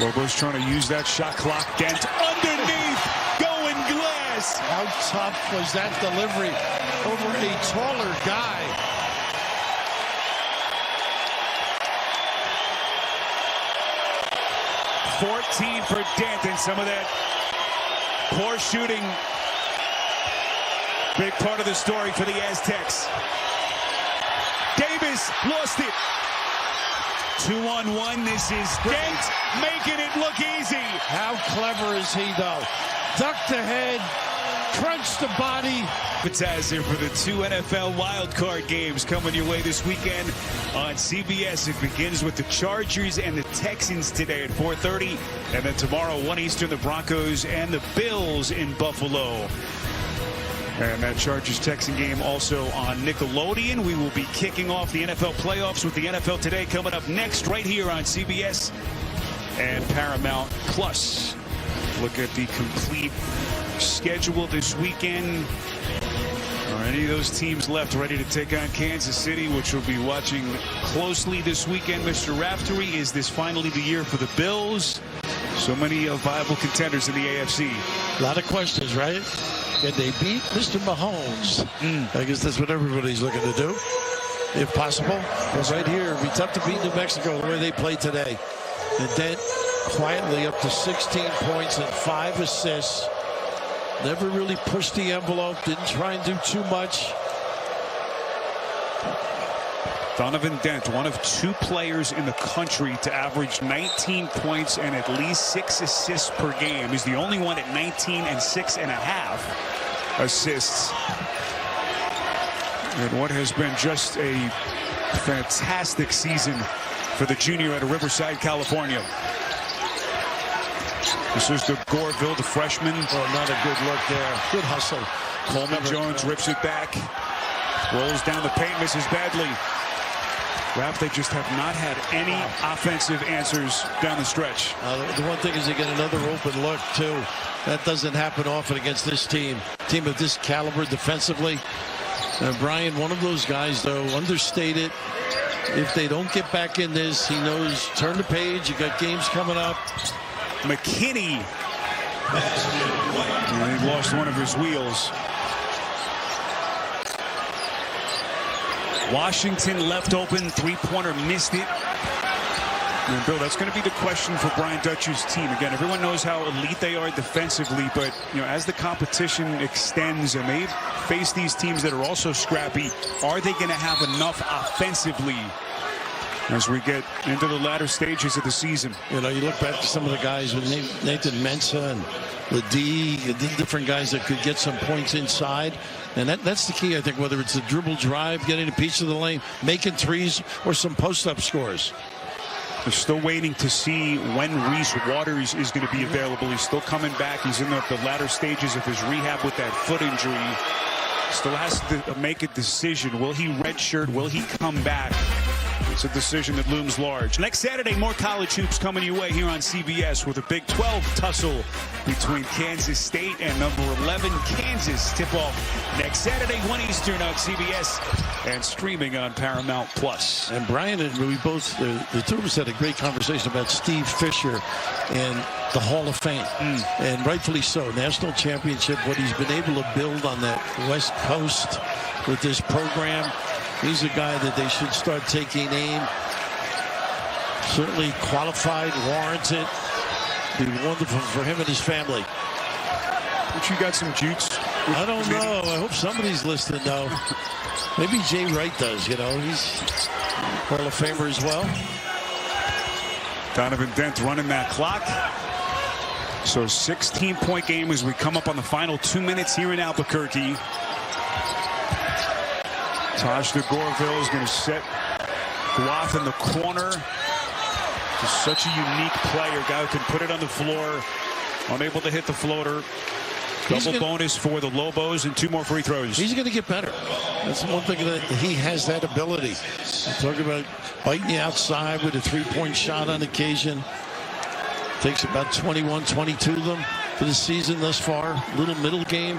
[SPEAKER 2] Lobos trying to use that shot clock. Dent underneath. Going glass.
[SPEAKER 6] How tough was that delivery over a taller guy?
[SPEAKER 2] $14 for Dent, and some of that poor shooting. Big part of the story for the Aztecs. Davis lost it. 2-on-1. This is Dent making it look easy.
[SPEAKER 6] How clever is he, though? Ducked the head, crunched the body.
[SPEAKER 2] Appetizer for the 2 NFL wildcard games coming your way this weekend on CBS. It begins with the Chargers and the Texans today at 4:30. And then tomorrow, 1 Eastern, the Broncos and the Bills in Buffalo. And that Chargers-Texan game also on Nickelodeon. We will be kicking off the NFL playoffs with the NFL Today coming up next right here on CBS and Paramount Plus. Look at the complete schedule this weekend. Are any of those teams left ready to take on Kansas City, which we'll be watching closely this weekend? Mr. Raftery, is this finally the year for the Bills? So many viable contenders in the AFC.
[SPEAKER 6] A lot of questions, right? Can they beat Mr. Mahomes? I guess that's what everybody's looking to do, if possible. But right here, it'd be tough to beat New Mexico the way they play today. And Dent quietly up to 16 points and 5 assists. Never really pushed the envelope, didn't try and do too much.
[SPEAKER 2] Donovan Dent, one of 2 players in the country to average 19 points and at least 6 assists per game. He's the only one at 19 and 6.5 assists. And what has been just a fantastic season for the junior out of Riverside, California. This is the Goreville, the freshman.
[SPEAKER 6] Oh, not a good look there. Good hustle.
[SPEAKER 2] Coleman Jones rips it back. Rolls down the paint, misses badly. Rap, they just have not had any offensive answers down the stretch.
[SPEAKER 6] The one thing is they get another open look, too. That doesn't happen often against this team. Team of this caliber defensively. Brian, one of those guys, though, understated. If they don't get back in this, he knows, turn the page. You got games coming up.
[SPEAKER 2] McKinney. And he lost one of his wheels. Washington left open, three-pointer, missed it. And Bill, that's going to be the question for Brian Dutcher's team. Again, everyone knows how elite they are defensively, but as the competition extends and they face these teams that are also scrappy, are they going to have enough offensively as we get into the latter stages of the season?
[SPEAKER 6] You look back to some of the guys with Nathan Mensah and the different guys that could get some points inside. And that's the key, I think, whether it's a dribble drive, getting a piece of the lane, making threes, or some post-up scores.
[SPEAKER 2] They're still waiting to see when Reese Waters is going to be available. He's still coming back. He's in the latter stages of his rehab with that foot injury. Still has to make a decision. Will he redshirt? Will he come back? It's a decision that looms large. Next Saturday, more college hoops coming your way here on CBS with a Big 12 tussle between Kansas State and number 11 Kansas. Tip-off next Saturday, 1 Eastern on CBS and streaming on Paramount Plus.
[SPEAKER 6] And Brian and we both, the two of us had a great conversation about Steve Fisher and the Hall of Fame. And rightfully so. National championship, what he's been able to build on that West Coast with this program. He's a guy that they should start taking aim. Certainly qualified, warranted. Be wonderful for him and his family.
[SPEAKER 2] But you got some jutes?
[SPEAKER 6] I don't know. I hope somebody's listening, though. Maybe Jay Wright does, He's Hall of Famer as well.
[SPEAKER 2] Donovan Dent running that clock. So 16-point game as we come up on the final 2 minutes here in Albuquerque. Taj DeGorville is going to set Guath in the corner. Just such a unique player, guy who can put it on the floor, unable to hit the floater. Double bonus for the Lobos and 2 more free throws.
[SPEAKER 6] He's going to get better. That's one thing that he has that ability. Talk about biting the outside with a three-point shot on occasion. Takes about 21, 22 of them for the season thus far. Little middle game.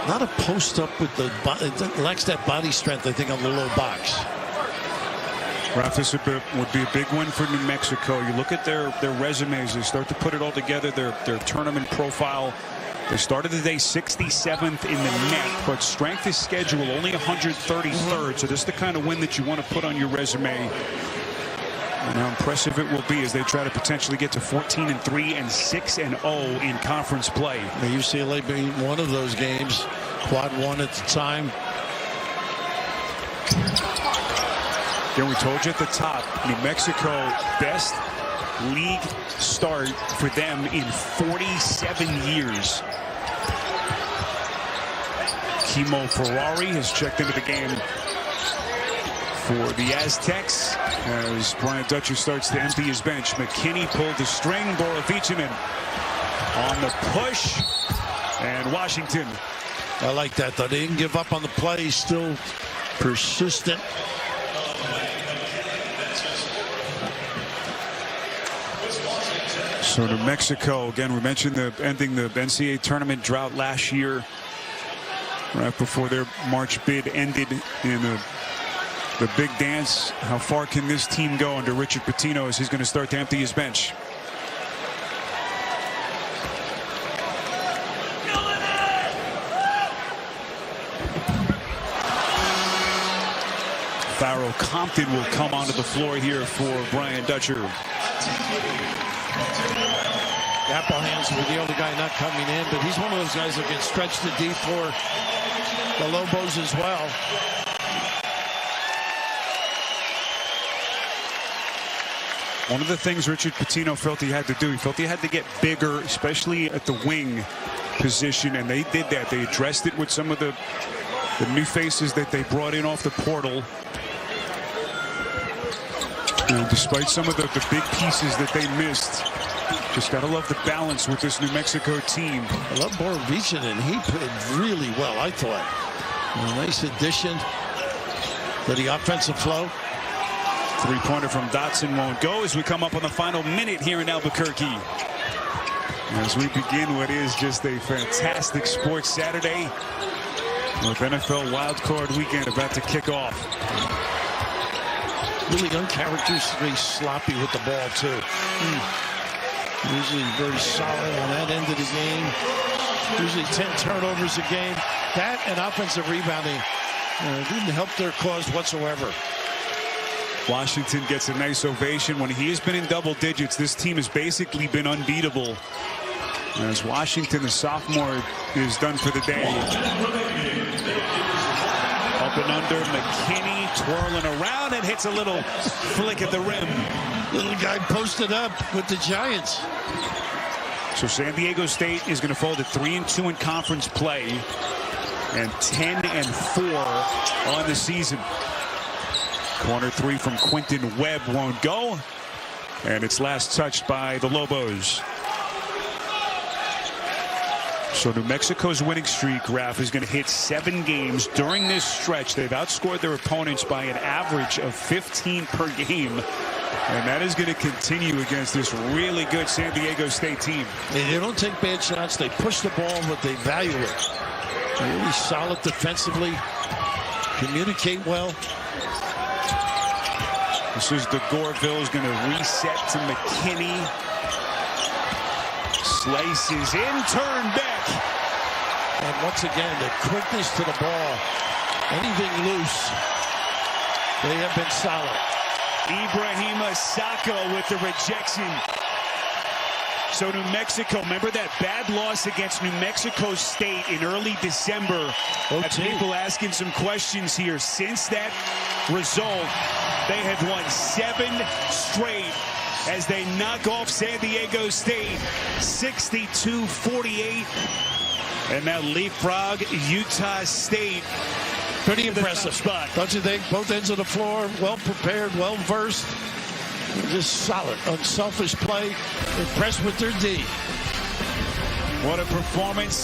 [SPEAKER 6] Not a post up with the body. It lacks that body strength, I think, on the low box.
[SPEAKER 2] Ralph, this would be a big win for New Mexico. You look at their resumes. They start to put it all together. Their tournament profile. They started the day 67th in the net, but strength of schedule only 133rd. So this is the kind of win that you want to put on your resume. And how impressive it will be as they try to potentially get to 14-3 and 6-0 in conference play.
[SPEAKER 6] The UCLA being one of those games, quad 1 at the time.
[SPEAKER 2] Again, we told you at the top, New Mexico, best league start for them in 47 years. Kimo Ferrari has checked into the game for the Aztecs as Brian Dutcher starts to empty his bench. McKinney pulled the string. Borovichinen on the push. And Washington.
[SPEAKER 6] I like that, though. They didn't give up on the play. Still persistent.
[SPEAKER 2] So New Mexico, again, we mentioned ending the NCAA tournament drought last year, right before their March bid ended in the big dance. How far can this team go under Richard Pitino as he's going to start to empty his bench? Farrell Compton will come onto the floor here for Brian Dutcher.
[SPEAKER 6] Apple Hands will be the only guy not coming in, but he's one of those guys that can stretch the deep for the Lobos as well.
[SPEAKER 2] One of the things Richard Pitino felt he had to do, he felt he had to get bigger, especially at the wing position, and they did that. They addressed it with some of the new faces that they brought in off the portal. And despite some of the big pieces that they missed, just got to love the balance with this New Mexico team.
[SPEAKER 6] I love Borovichinen, and he played really well, I thought. A nice addition to the offensive flow.
[SPEAKER 2] Three-pointer from Dotson won't go as we come up on the final minute here in Albuquerque. As we begin what is just a fantastic sports Saturday with NFL wildcard weekend about to kick off.
[SPEAKER 6] Really uncharacteristically sloppy with the ball, too. Usually very solid on that end of the game. Usually 10 turnovers a game. That and offensive rebounding It didn't help their cause whatsoever.
[SPEAKER 2] Washington gets a nice ovation. When he has been in double digits, this team has basically been unbeatable. As Washington, the sophomore, is done for the day. Up and under, McKinney twirling around and hits a little flick at the rim.
[SPEAKER 6] Little guy posted up with the Giants.
[SPEAKER 2] So San Diego State is going to fall to 3-2 in conference play and 10-4 on the season. Corner three from Quentin Webb won't go, and it's last touched by the Lobos. So New Mexico's winning streak, Raf, is going to hit 7 games during this stretch. They've outscored their opponents by an average of 15 per game. And that is going to continue against this really good San Diego State team.
[SPEAKER 6] They don't take bad shots. They push the ball, but they value it. They're really solid defensively. Communicate well.
[SPEAKER 2] This is the Goreville's going to reset to McKinney. Slices in, turn back.
[SPEAKER 6] And once again, the quickness to the ball. Anything loose, they have been solid.
[SPEAKER 2] Ibrahima Sacco with the rejection. So New Mexico, remember that bad loss against New Mexico State in early December? Had people asking some questions here. Since that result, they have won 7 straight as they knock off San Diego State 62-48. And now leapfrog Utah State.
[SPEAKER 6] Pretty impressive spot, don't you think? Both ends of the floor, well prepared, well versed, just solid, unselfish play. Impressed with their D.
[SPEAKER 2] What a performance.